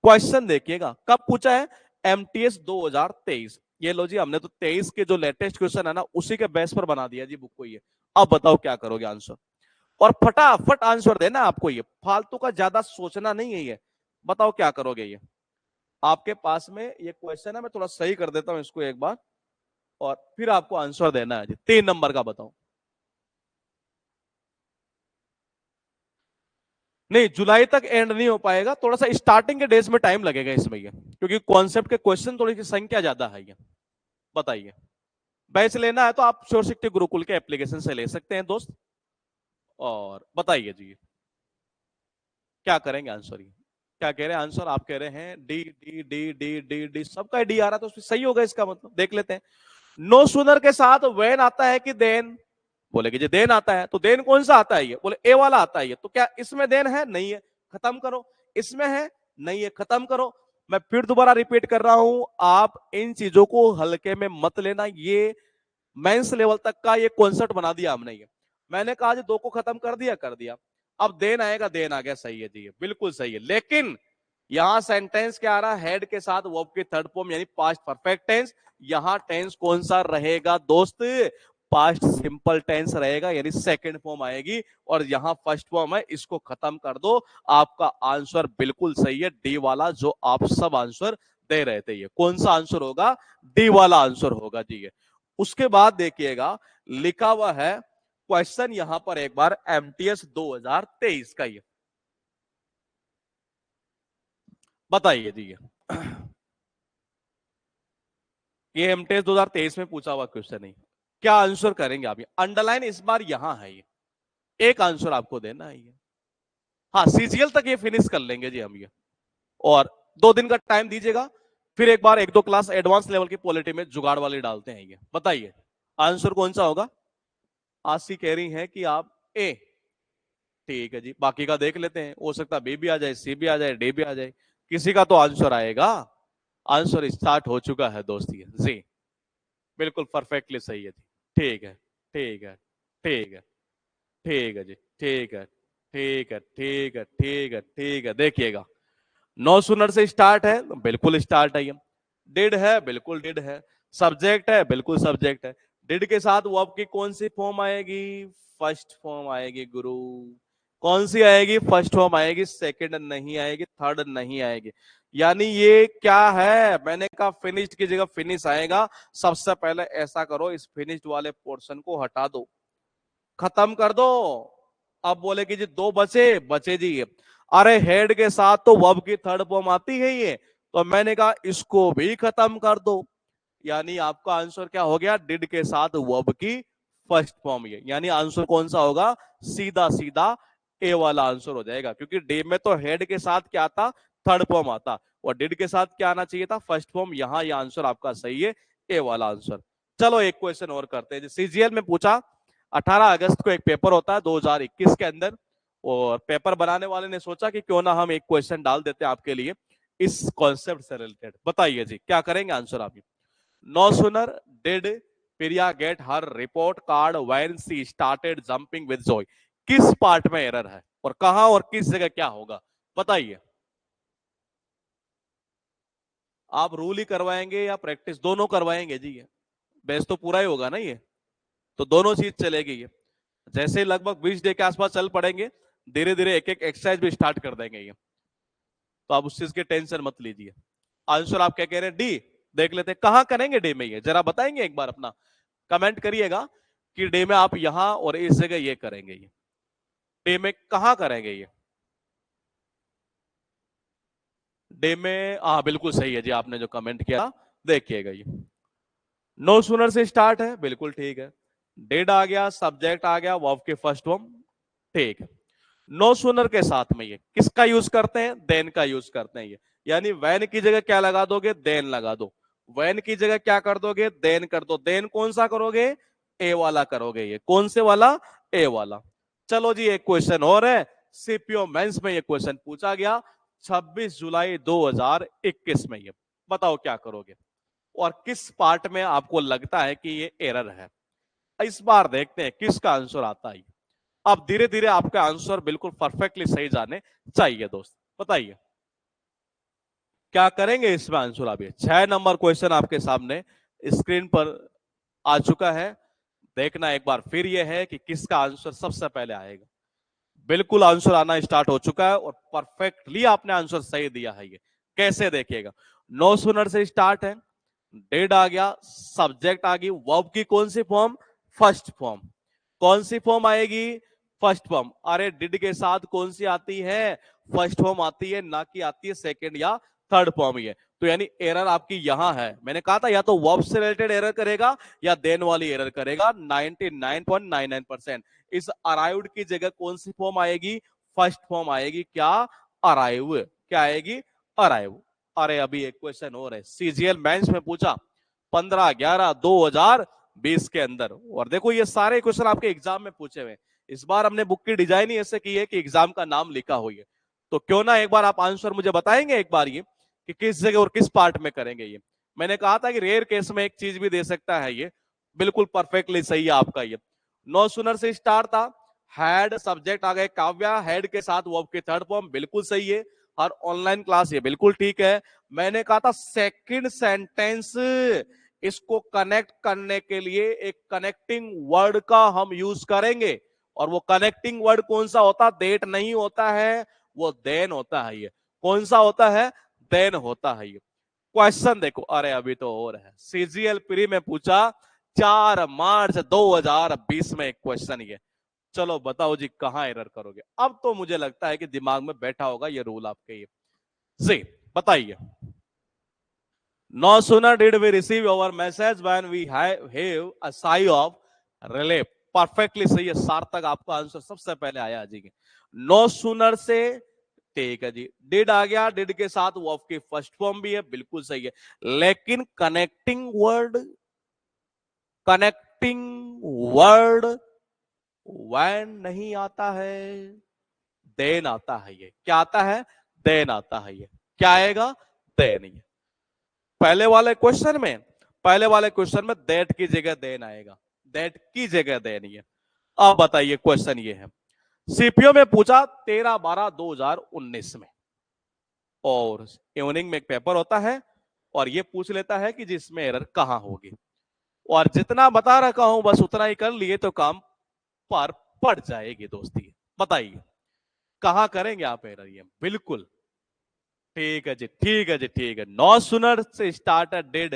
क्वेश्चन देखिएगा कब पूछा है, एमटीएस 2023। ये लो जी, हमने तो 23 के जो लेटेस्ट क्वेश्चन है ना उसी के बेस पर बना दिया जी बुक को ये। अब बताओ क्या करोगे आंसर, और फटाफट आंसर देना आपको, ये फालतू का ज्यादा सोचना नहीं है ये। बताओ क्या करोगे ये, आपके पास में ये क्वेश्चन है, मैं थोड़ा सही कर देता हूं इसको एक बार, और फिर आपको आंसर देना है जी। 3 नंबर का बताओ। नहीं जुलाई तक एंड नहीं हो पाएगा, थोड़ा सा स्टार्टिंग के डेज में टाइम लगेगा इसमें ये, क्योंकि कॉन्सेप्ट के क्वेश्चन थोड़ी सी संख्या ज्यादा है ये। बताइए, बैच लेना है तो आप श्योर शक्ति गुरुकुल के एप्लीकेशन से ले सकते हैं दोस्त। और बताइए जी क्या करेंगे आंसर, ये क्या कह रहे हैं आंसर, आप कह रहे हैं D D D D D D, सबका डी आ रहा है तो सही होगा इसका मतलब, देख लेते हैं। नो सुनर के साथ वेन आता है कि देन, बोलेगे जी देन आता है, तो देन कौन सा आता है ये, बोले ए वाला आता है ये, तो क्या इसमें देन है, नहीं है, खत्म करो। इसमें है नहीं है, खत्म करो। मैं फिर दोबारा रिपीट कर रहा हूं, आप इन चीजों को हल्के में मत लेना। ये मेंस लेवल तक का ये कॉन्सेप्ट बना दिया हमने। ये मैंने कहा जी दो को खत्म कर दिया। अब देन आएगा, देन आ गया, सही है जी, बिल्कुल सही है। लेकिन यहां सेंटेंस क्या आ रहा है, हेड के साथ वर्ब की थर्ड फॉर्म यानी पास्ट परफेक्ट टेंस। यहां टेंस कौन सा रहेगा दोस्त, पास्ट सिंपल टेंस रहेगा, यानी सेकंड फॉर्म आएगी। और यहां फर्स्ट फॉर्म है, इसको खत्म कर दो, आपका आंसर बिल्कुल सही है, डी वाला जो आप सब आंसर दे रहे थे। ये कौन सा आंसर होगा, डी वाला आंसर होगा जी। ये उसके बाद देखिएगा लिखा हुआ है क्वेश्चन यहां पर एक बार एमटीएस 2023 का। ये बताइए जी, ये एमटीएस 2023 में पूछा हुआ क्वेश्चन है। क्या आंसर करेंगे आप? ये अंडरलाइन इस बार यहां है, ये एक आंसर आपको देना है। ये हाँ, सीजीएल तक ये फिनिश कर लेंगे जी हम ये, और 2 दिन का टाइम दीजिएगा, फिर एक बार 1-2 क्लास एडवांस लेवल की पॉलिटी में जुगाड़ वाली डालते हैं। ये बताइए आंसर कौन सा होगा? आशी कह रही है कि आप ए, ठीक है जी, बाकी का देख लेते हैं, हो सकता है बी भी आ जाए, सी भी आ जाए, डी भी आ जाए, किसी का तो आंसर आएगा। आंसर स्टार्ट हो चुका है दोस्ती जी, बिल्कुल परफेक्टली सही है जी। ठीक है, ठीक है, ठीक है, ठीक है जी, ठीक है, ठीक है, ठीक है, ठीक है, ठीक है। देखिएगा नो सुनर से स्टार्ट है, बिल्कुल स्टार्ट है। डिड है, बिल्कुल डिड है। सब्जेक्ट है, बिल्कुल सब्जेक्ट है। डिड के साथ वर्ब की कौन सी फॉर्म आएगी? फर्स्ट फॉर्म आएगी गुरु। कौन सी आएगी? फर्स्ट फॉर्म आएगी, सेकंड नहीं आएगी, थर्ड नहीं आएगी। यानी ये क्या है, मैंने कहा फिनिश्ड की जगह फिनिश आएगा। सबसे पहले ऐसा करो, इस फिनिश्ड वाले पोर्शन को हटा दो, खत्म कर दो। अब बोले कि जी दो बचे, बचे जी। अरे हेड के साथ तो वर्ब की थर्ड फॉर्म आती है ये, तो मैंने कहा इसको भी खत्म कर दो। यानी आपका आंसर क्या हो गया, डिड के साथ वर्ब की फर्स्ट फॉर्म। ये यानी आंसर कौन सा होगा, सीधा सीधा ए वाला आंसर हो जाएगा, क्योंकि डे में तो हेड के साथ क्या था, थर्ड फॉर्म आता, और डिड के साथ क्या आना चाहिए था, फर्स्ट फॉर्म। यहां ये आंसर आपका सही है, ए वाला आंसर। चलो एक क्वेश्चन और करते हैं। सीजीएल में पूछा 18 अगस्त को एक पेपर होता है 2021 के अंदर, और पेपर बनाने वाले ने सोचा कि क्यों ना हम एक क्वेश्चन डाल देते हैं आपके लिए इस कॉन्सेप्ट से रिलेटेड। बताइए जी क्या करेंगे आंसर आप? No sooner did Priya get her report card when she started jumping with joy. किस पार्ट में एरर है और कहां और किस जगह क्या होगा? बताइए। आप रूल ही करवाएंगे या प्रैक्टिस, दोनों करवाएंगे जी? ये बेस तो पूरा ही होगा ना, ये तो दोनों चीज चलेगी। ये जैसे लगभग 20 डे के आसपास चल पड़ेंगे, धीरे धीरे एक एक एक्सरसाइज भी स्टार्ट कर देंगे ये, तो आप उस चीज की टेंशन मत लीजिए। आंसर आप क्या कह रहे हैं, डी। देख लेते हैं कहां करेंगे डे में, ये जरा बताएंगे एक बार, अपना कमेंट करिएगा कि डे में आप यहां और इस जगह ये करेंगे। ये डे में कहां करेंगे? ये डे में, हाँ बिल्कुल सही है जी, आपने जो कमेंट किया देखिएगा। ये नो सुनर से स्टार्ट है, बिल्कुल ठीक है। डेड आ गया, सब्जेक्ट आ गया, वर्ब के फर्स्ट फॉर्म, ठीक है। नो सुनर के साथ में ये किसका यूज करते हैं, देन का यूज करते हैं। ये यानी वैन की जगह क्या लगा दोगे, देन लगा दो। वैन की जगह क्या कर दोगे, देन कर दो। देन कौन सा करोगे, ए वाला करोगे। ये कौन से वाला, ए वाला। चलो जी एक क्वेश्चन और है, सीपीओ मेंस में ये क्वेश्चन पूछा गया 26 जुलाई 2021 में। ये बताओ क्या करोगे और किस पार्ट में आपको लगता है कि ये एरर है। इस बार देखते हैं किसका आंसर आता है। अब धीरे धीरे आपका आंसर बिल्कुल परफेक्टली सही जाने चाहिए दोस्त। बताइए क्या करेंगे इसमें आंसर। आप ये 6 नंबर क्वेश्चन आपके सामने स्क्रीन पर आ चुका है, देखना एक बार फिर ये है कि किसका आंसर सबसे पहले आएगा। बिल्कुल आंसर आना स्टार्ट हो चुका है और परफेक्टली आपने आंसर सही दिया है। ये कैसे देखिएगा, नो सुनर से स्टार्ट है, डेड आ गया, सब्जेक्ट आ गई, वर्ब की कौन सी फॉर्म, फर्स्ट फॉर्म। कौन सी फॉर्म आएगी, फर्स्ट फॉर्म। अरे डिड के साथ कौन सी आती है, फर्स्ट फॉर्म आती है, ना कि आती है सेकंड या थर्ड फॉर्म। ये तो यानी एरर आपकी यहां है। मैंने कहा था या तो वर्ब से रिलेटेड एरर करेगा या देन वाली एरर करेगा 99.99%। इस अराइव्ड की जगह कौन सी फॉर्म आएगी, फर्स्ट फॉर्म आएगी। क्या, अराइव। क्या आएगी, अराइव। अरे अभी एक क्वेश्चन और है, सीजीएल मेंस में पूछा 15/11/2020 के अंदर, और देखो ये सारे क्वेश्चन आपके एग्जाम में पूछे हुए। इस बार हमने बुक की डिजाइन ही ऐसे की है कि एग्जाम का नाम लिखा हुई है। तो क्यों ना एक बार आप आंसर मुझे बताएंगे एक बार ये कि किस जगह और किस पार्ट में करेंगे ये। मैंने कहा था कि रेयर केस में एक चीज भी दे सकता है ये, बिल्कुल परफेक्टली सही है आपका ये। नो सुनर से स्टार्ट था, हैड सब्जेक्ट आ गए काव्या, हैड के साथ वर्ब के थर्ड फॉर्म, बिल्कुल सही है। हर ऑनलाइन क्लास ये बिल्कुल ठीक है। मैंने कहा था सेकंड सेंटेंस, इसको कनेक्ट करने के लिए एक कनेक्टिंग वर्ड का हम यूज करेंगे, और वो कनेक्टिंग वर्ड कौन सा होता, देट नहीं होता है, वो देन होता है। ये कौन सा होता है, देन होता है ये। क्वेश्चन देखो, अरे अभी तो और है, सीजीएल प्री में पूछा 4 मार्च 2020 में एक क्वेश्चन ये। चलो बताओ जी कहां एरर करोगे। अब तो मुझे लगता है कि दिमाग में बैठा होगा ये रूल आपके, ये जी बताइए। No sooner did we receive our message when we have a sigh of relief. Perfectly सही है, सार्थक आपका आंसर सबसे पहले आया जी। नो सुनर से ठीक है जी, डिड आ गया, डिड के साथ वर्ब की फर्स्ट फॉर्म भी है, बिल्कुल सही है। लेकिन कनेक्टिंग वर्ड वैन नहीं आता है, देन आता है। ये क्या आता है, देन आता है। ये क्या आएगा, देन। ये पहले वाले क्वेश्चन में दैट की जगह देन आएगा, दैट की जगह देन। ये अब बताइए क्वेश्चन ये है, सीपीओ में पूछा 13/12/2019 में, और इवनिंग में एक पेपर होता है, और ये पूछ लेता है कि जिसमें एरर कहां होगी, और जितना बता रखा हूं बस उतना ही कर लिए तो काम पर पड़ जाएगी दोस्ती। बताइए कहां करेंगे आप एरर, ये बिल्कुल ठीक है जी, ठीक है जी, ठीक है। नो सुनर से स्टार्टर डेड,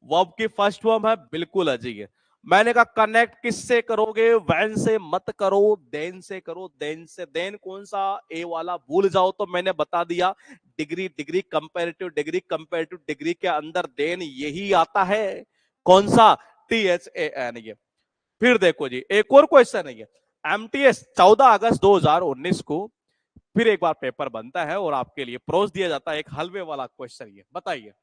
वर्ब की फर्स्ट फॉर्म है, बिल्कुल अजी है। मैंने कहा कनेक्ट किससे करोगे, वैन से मत करो, देन से करो। देन से, देन कौन सा, ए वाला भूल जाओ। तो मैंने बता दिया, degree degree comparative degree, comparative degree के अंदर देन यही आता है। कौन सा, THAN। ये फिर देखो जी, एक और क्वेश्चन है ये, एमटीएस 14 अगस्त 2019 को फिर एक बार पेपर बनता है, और आपके लिए प्रोज दिया जाता है एक हलवे वाला क्वेश्चन। ये बताइए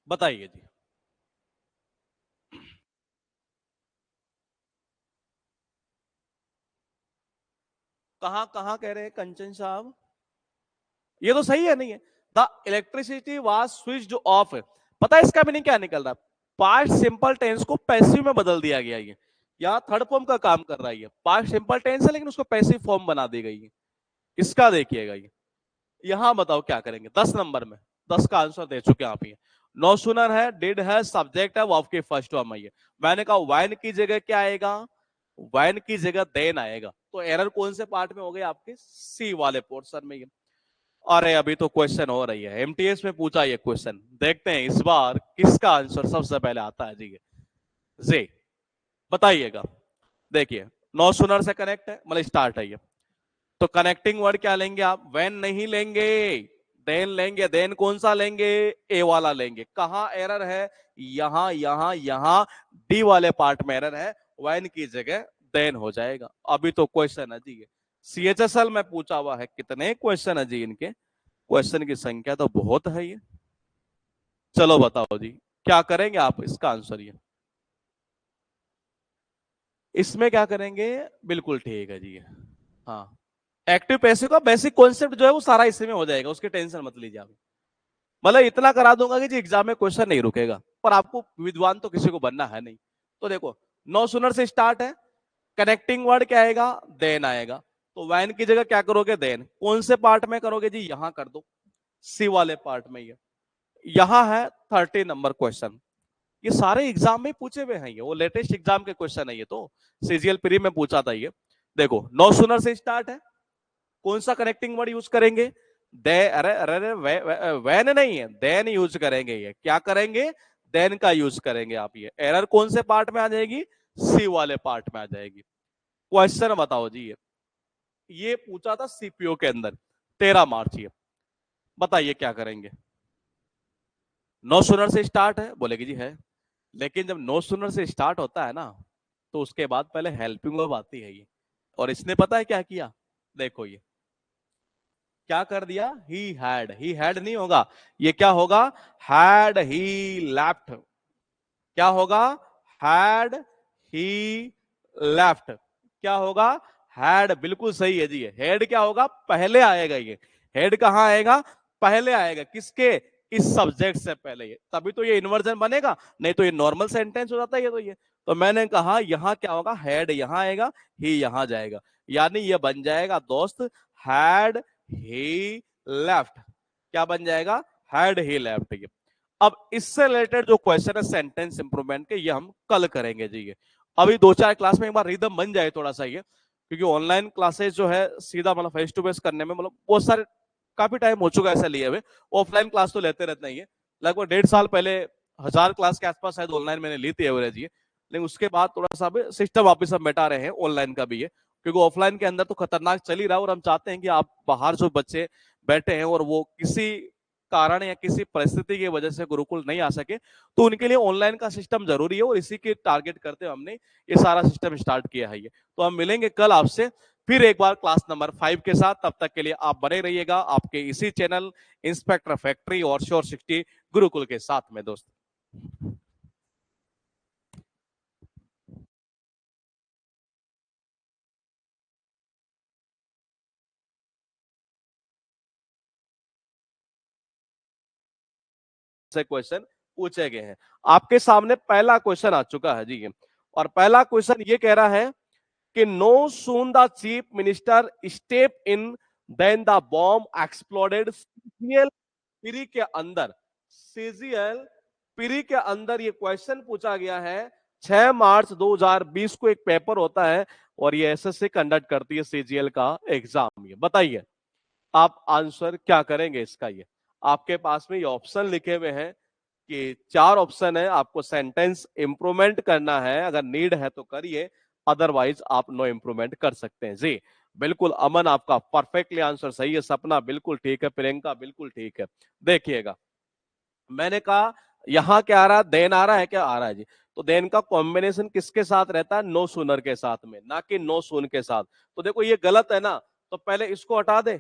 बताइए जी। कहां कहां कह रहे हैं कंचन साहब, ये तो सही है नहीं है। The electricity was switched off, पता है इसका मीनिंग क्या निकल रहा है, पास्ट सिंपल टेंस को पैसिव में बदल दिया गया। ये यहाँ थर्ड फॉर्म का काम कर रहा है, पास्ट सिंपल टेंस है लेकिन उसको पैसिव फॉर्म बना दी गई है। इसका देखिएगा ये, यहां बताओ क्या करेंगे 10 नंबर में, 10 का आंसर दे चुके हैं आप। ये नो सुनर है, डिड है, सब्जेक्ट है, वर्ब की फर्स्ट फॉर्म है। ये मैंने कहा वैन की जगह क्या आएगा, वैन की जगह देन आएगा। तो एरर कौन से पार्ट में हो गए आपके, सी वाले पोर्शन में। ये अरे अभी तो क्वेश्चन हो रही है, एमटीएस में पूछा ये क्वेश्चन, देखते हैं इस बार किसका आंसर सबसे पहले आता है जी। जी बताइएगा। देखिए नो सुनर से कनेक्ट है, मतलब स्टार्ट है ये, तो कनेक्टिंग वर्ड क्या लेंगे आप, वेन नहीं लेंगे, देन लेंगे। देन कौन सा लेंगे, ए वाला लेंगे। कहां एरर है, यहां यहां यहां डी वाले पार्ट में एरर है, वेन की जगह देन हो जाएगा। अभी तो क्वेश्चन है जी, सीएचएसएल में पूछा हुआ है, कितने क्वेश्चन है जी, इनके क्वेश्चन की संख्या तो बहुत है ये। चलो बताओ जी क्या करेंगे आप इसका आंसर, ये इसमें क्या करेंगे, बिल्कुल ठीक है जी। हाँ, एक्टिव पैसिव का बेसिक कॉन्सेप्ट जो है वो सारा इसी में हो जाएगा, उसकी टेंशन मत लीजिए आप। मतलब इतना करा दूंगा कि जी एग्जाम में क्वेश्चन नहीं रुकेगा, पर आपको विद्वान तो किसी को बनना है नहीं। तो देखो नो सुनर से स्टार्ट है, कनेक्टिंग वर्ड क्या आएगा, देन आएगा। तो वैन की जगह क्या करोगे, देन। कौन से पार्ट में करोगे जी, यहां कर दो, सी वाले पार्ट में। ये यहां है 30 नंबर क्वेश्चन, ये सारे एग्जाम में पूछे हुए हैं, ये वो लेटेस्ट एग्जाम के क्वेश्चन है ये, तो सीजीएल प्री में पूछा था ये। देखो नो सुनर से स्टार्ट है, कौन सा कनेक्टिंग वर्ड यूज करेंगे, दे, अरे अरे वैन नहीं है, देन यूज करेंगे। ये क्या करेंगे, देन का यूज करेंगे आप। ये एरर कौन से पार्ट में आ जाएगी, सी वाले पार्ट में आ जाएगी। क्वेश्चन बताओ जी, ये पूछा था सीपीओ के अंदर 13 मार्च। ये बताइए क्या करेंगे, नो सुनर से स्टार्ट है, बोलेगी जी है, लेकिन जब नो सुनर से स्टार्ट होता है ना, तो उसके बाद पहले हेल्पिंग वर्ब आती है ये। और इसने पता है क्या किया, देखो ये क्या कर दिया, ही हैड नहीं होगा, ये क्या होगा, हैड ही लेफ्ट। क्या होगा, हैड ही लेफ्ट। क्या होगा? हैड, बिल्कुल सही है जी। हेड क्या होगा? पहले आएगा ये। हेड कहां आएगा? पहले आएगा। किसके? इस सब्जेक्ट से पहले। ये तभी तो ये इन्वर्जन बनेगा, नहीं तो ये नॉर्मल सेंटेंस हो जाता है ये तो। ये तो मैंने कहा यहां क्या होगा? हेड यहां आएगा, ही यहां जाएगा, यानी ये बन जाएगा दोस्त हैड ही लेफ्ट। क्या बन जाएगा? Had he left. ये अब इससे रिलेटेड जो क्वेश्चन है सेंटेंस इंप्रूवमेंट के, ये हम कल करेंगे जी। ये अभी 2-4 क्लास में एक बार रिदम बन जाए थोड़ा सा ये, क्योंकि ऑनलाइन क्लासेस जो है सीधा मतलब फेस टू फेस करने में मतलब बहुत सारे काफी टाइम हो चुका है ऐसा लिए हुए। ऑफलाइन क्लास तो लेते रहते हैं, लगभग 1.5 साल पहले 1000 क्लास के आसपास शायद ऑनलाइन मैंने ली थी एवरेज ये। लेकिन उसके बाद थोड़ा सा सिस्टम वापस हम बैठा रहे हैं ऑनलाइन का भी है, क्योंकि ऑफलाइन के अंदर तो खतरनाक चल ही रहा है। और हम चाहते हैं कि आप बाहर जो बच्चे बैठे हैं और वो किसी कारण या किसी परिस्थिति की वजह से गुरुकुल नहीं आ सके, तो उनके लिए ऑनलाइन का सिस्टम जरूरी है। और इसी के टारगेट करते हुए हमने ये सारा सिस्टम स्टार्ट किया है। ये तो हम मिलेंगे कल आपसे फिर एक बार क्लास नंबर 5 के साथ। तब तक के लिए आप बने रहिएगा आपके इसी चैनल इंस्पेक्टर फैक्ट्री और श्योर 60 गुरुकुल के साथ में दोस्त। से क्वेश्चन पूछे गए हैं। आपके सामने पहला क्वेश्चन आ चुका है जी। और पहला क्वेश्चन ये कह रहा है कि no soon the chief minister step in then the bomb exploded. CGL पीरी के अंदर, सीजीएल पीरी के अंदर ये क्वेश्चन पूछा गया है। 6 मार्च 2020 को एक पेपर होता है और ये एसएससी कंडक्ट करती है सीजीएल का एग्जाम। ये बताइए आप आंसर क्या करेंगे इसका। ये आपके पास में ये ऑप्शन लिखे हुए हैं कि 4 ऑप्शन है, आपको सेंटेंस इंप्रूवमेंट करना है, अगर नीड है तो करिए, अदरवाइज आप नो इंप्रूवमेंट कर सकते हैं जी। बिल्कुल अमन आपका परफेक्टली आंसर सही है, सपना बिल्कुल ठीक है, प्रियंका बिल्कुल ठीक है। देखिएगा मैंने कहा यहां क्या आ रहा है? देन आ रहा है, क्या आ रहा है जी? तो देन का कॉम्बिनेशन किसके साथ रहता है? नो सूनर के साथ में, ना कि नो सून के साथ। तो देखो ये गलत है ना, तो पहले इसको हटा दे,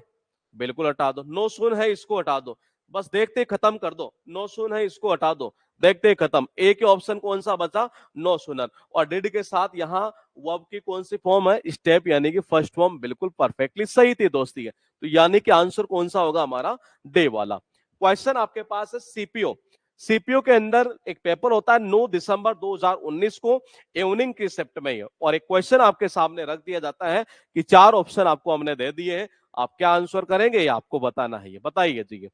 बिल्कुल हटा दो। नो सून है इसको हटा दो, बस देखते ही खत्म कर दो। नो सून है इसको हटा दो, देखते ही खत्म। एक ही ऑप्शन कौन सा बचा? No sooner. और डिड के साथ यहाँ वर्ब की कौन सी फॉर्म है? स्टेप, यानी कि फर्स्ट फॉर्म बिल्कुल परफेक्टली सही थी दोस्ती है। तो यानी कि आंसर कौन सा होगा हमारा? डे वाला। क्वेश्चन आपके पास है सीपीओ। सीपीओ के अंदर एक पेपर होता है 9 दिसंबर 2019 को इवनिंग की शिफ्ट में। और एक क्वेश्चन आपके सामने रख दिया जाता है कि 4 ऑप्शन आपको हमने दे दिए हैं, आप क्या आंसर करेंगे ये आपको बताना है। ये बताइए जी,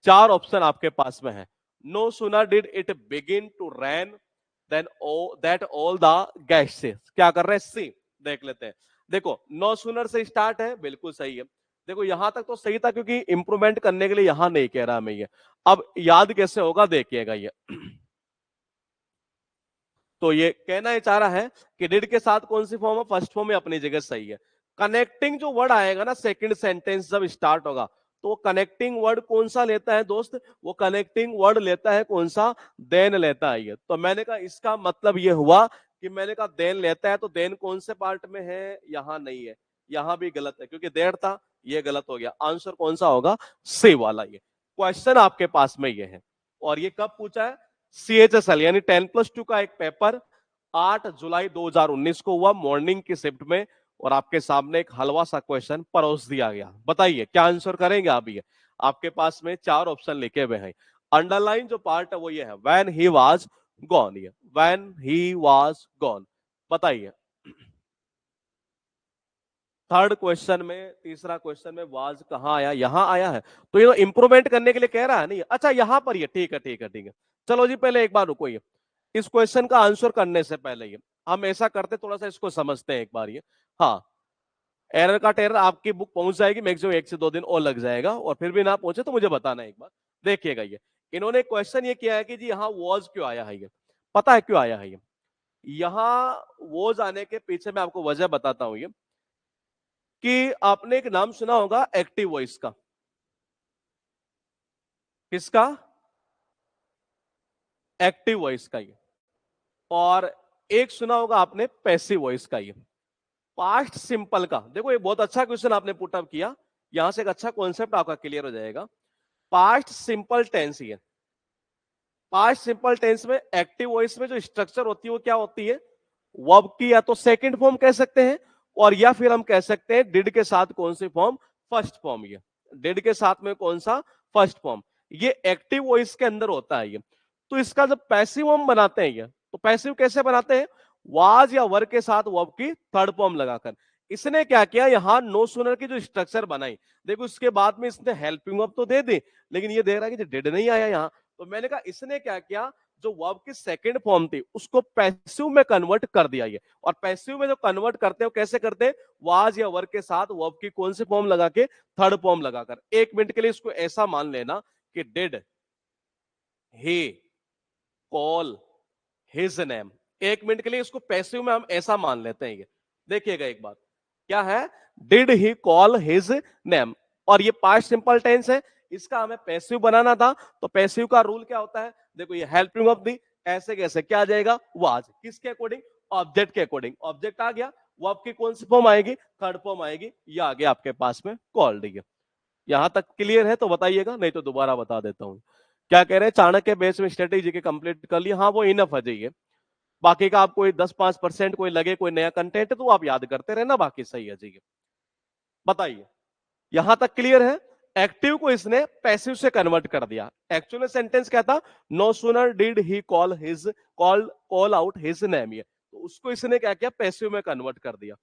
4 ऑप्शन आपके पास में है। No sooner did it begin to ran then that all the guests, क्या कर रहे हैं? सी। देख लेते हैं। देखो नो सूनर से स्टार्ट है, बिल्कुल सही है। देखो यहां तक तो सही था, क्योंकि इंप्रूवमेंट करने के लिए यहां नहीं कह रहा मैं ये। अब याद कैसे होगा देखिएगा ये। तो ये कहना ही चाह रहा है कि डिड के साथ कौन सी फॉर्म है? फर्स्ट फॉर्म में अपनी जगह सही है। कनेक्टिंग जो वर्ड आएगा ना सेकंड सेंटेंस जब स्टार्ट होगा, तो कनेक्टिंग वर्ड कौन सा लेता है दोस्त? वो कनेक्टिंग वर्ड लेता है कौन सा? देन लेता है ये। तो मैंने कहा इसका मतलब ये हुआ कि मैंने कहा देन लेता है, तो देन कौन से पार्ट में है? यहां नहीं है, यहां भी गलत है क्योंकि देर था, ये गलत हो गया। आंसर कौन सा होगा? सी वाला। ये क्वेश्चन आपके पास में ये है। और ये कब पूछा है? CHSL यानी 10+2 का एक पेपर 8 जुलाई 2019 को हुआ मॉर्निंग की शिफ्ट में। और आपके सामने एक हलवा सा क्वेश्चन परोस दिया गया। बताइए क्या आंसर करेंगे आप? ये आपके पास में 4 ऑप्शन लिखे हुए हैं। अंडरलाइन जो पार्ट है वो ये है, व्हेन ही वाज गॉन। ये व्हेन ही वाज गॉन। बताइए थर्ड क्वेश्चन में, तीसरा क्वेश्चन में वाज कहां आया? यहां आया है। तो ये तो इंप्रूवमेंट करने के लिए कह रहा है नहीं। अच्छा यहां पर ये ठीक है, ठीक है, ठीक है। चलो जी पहले एक बार रुको। ये इस क्वेश्चन का आंसर करने से पहले ये हम ऐसा करते, थोड़ा सा इसको समझते हैं एक बार ये। हाँ, एरर का टेरर आपकी बुक पहुंच जाएगी, मैक्सिमम 1 से 2 दिन और लग जाएगा। और फिर भी ना पहुंचे तो मुझे बताना एक बार। देखिएगा ये इन्होंने क्वेश्चन ये किया है कि जी यहाँ वॉज क्यों आया है? ये पता है क्यों आया है? ये यहाँ वॉज आने के पीछे मैं आपको वजह बताता हूं। ये कि आपने एक नाम सुना होगा एक्टिव वॉइस का। किसका? एक्टिव वॉइस का। ये और एक सुना होगा आपने पैसिव वॉइस का। ये पास्ट सिंपल का। देखो ये बहुत अच्छा क्वेश्चन आपने पुट अप किया, यहां से एक अच्छा कॉन्सेप्ट आपका क्लियर हो जाएगा। Past simple tense. ये पास्ट सिंपल टेंस में एक्टिव वॉइस में जो स्ट्रक्चर होती है वो क्या होती है? वर्ब की या तो सेकंड फॉर्म कह सकते हैं, और या फिर हम कह सकते हैं डिड के साथ कौन सी फॉर्म, फर्स्ट फॉर्म। ये डिड के साथ में कौन सा, फर्स्ट फॉर्म। ये एक्टिव वॉइस के अंदर होता है ये। तो इसका जब पैसिव हम बनाते हैं ये, तो पैसिव कैसे बनाते हैं, वाज या वर के साथ वर्ब की थर्ड फॉर्म लगाकर। इसने क्या किया, यहां नो सूनर की जो स्ट्रक्चर बनाई, देखो इसके बाद में इसने हेल्पिंग वर्ब तो दे दी, लेकिन ये दे रहा है कि डिड नहीं आया यहां। तो मैंने कहा इसने क्या किया, जो वर्ब की सेकंड फॉर्म थी उसको पैसिव में कन्वर्ट कर दिया ये। और पैसिव में जो कन्वर्ट करते हैं वो कैसे करते हैं, वाज या वर्ब के साथ वर्ब की कौन सी फॉर्म लगा के, थर्ड फॉर्म लगाकर। एक मिनट के लिए इसको ऐसा मान लेना कि did he call his name. एक मिनट के लिए इसको पैसिव में हम ऐसा मान लेते हैं। ये देखिएगा एक बात, क्या है, did he call his name, और ये पास्ट सिंपल टेंस है, इसका हमें पैसिव बनाना था। तो पैसिव का रूल क्या होता है, देखो ये हेल्पिंग ऑफ दी, ऐसे कैसे क्या आ जाएगा, वाज, किसके अकॉर्डिंग, ऑब्जेक्ट के अकॉर्डिंग। ऑब्जेक्ट आ गया, वो आपकी कौन सी फॉर्म आएगी, थर्ड फॉर्म आएगी, ये आ गया आपके पास में कॉल्ड। यहां तक क्लियर है तो बताइएगा, नहीं तो दोबारा बता देता हूं। क्या कह रहे हैं, चाणक्य बेस में स्ट्रेटेजी के कंप्लीट कर लिया, हाँ वो इनफ है जी। बाकी का आप कोई 10-5% कोई लगे कोई नया कंटेंट तो आप याद करते रहना, बाकी सही है जी। बताइए यहां तक क्लियर है। एक्टिव को इसने पैसिव से कन्वर्ट कर दिया। एक्चुअली सेंटेंस क्या था, no sooner did he call out his name, ये तो उसको इसने क्या किया, पैसिव में कन्वर्ट कर दिया।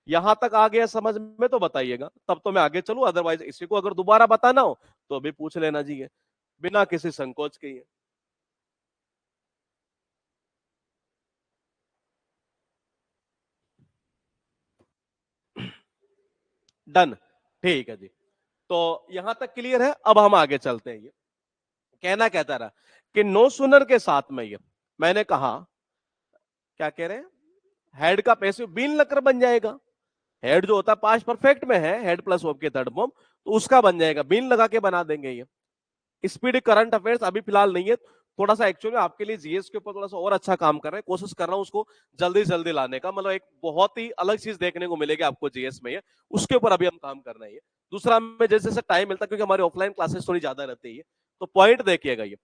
यहां तक आ गया समझ में तो बताइएगा, तब तो मैं आगे चलूं, अदरवाइज इसी को अगर दोबारा बताना हो तो अभी पूछ लेना जी, ये बिना किसी संकोच के। डन, ठीक है जी। तो यहां तक क्लियर है, अब हम आगे चलते हैं। ये कहना कहता रहा कि नो सुनर के साथ में ये मैंने कहा, क्या कह रहे हैं, हेड का पैसिव बीन लगकर बन जाएगा। हेड जो होता है पास्ट परफेक्ट में है, हेड प्लस वर्ब के थर्ड फॉर्म, तो उसका बन जाएगा, बीन लगा के बना देंगे। ये स्पीड करंट अफेयर्स अभी फिलहाल नहीं है, थोड़ा सा एक्चुअली आपके लिए जीएस के ऊपर थोड़ा सा और अच्छा काम कर रहे हैं, कोशिश कर रहा हूं उसको जल्दी जल्दी लाने का, मतलब एक बहुत ही अलग चीज देखने को मिलेगी आपको जीएस में, ये उसके ऊपर अभी हम काम कर रहे हैं। दूसरा में जैसे जैसे टाइम मिलता है, क्योंकि हमारी ऑफलाइन क्लासेस थोड़ी ज्यादा रहती है, तो पॉइंट देखिएगा ये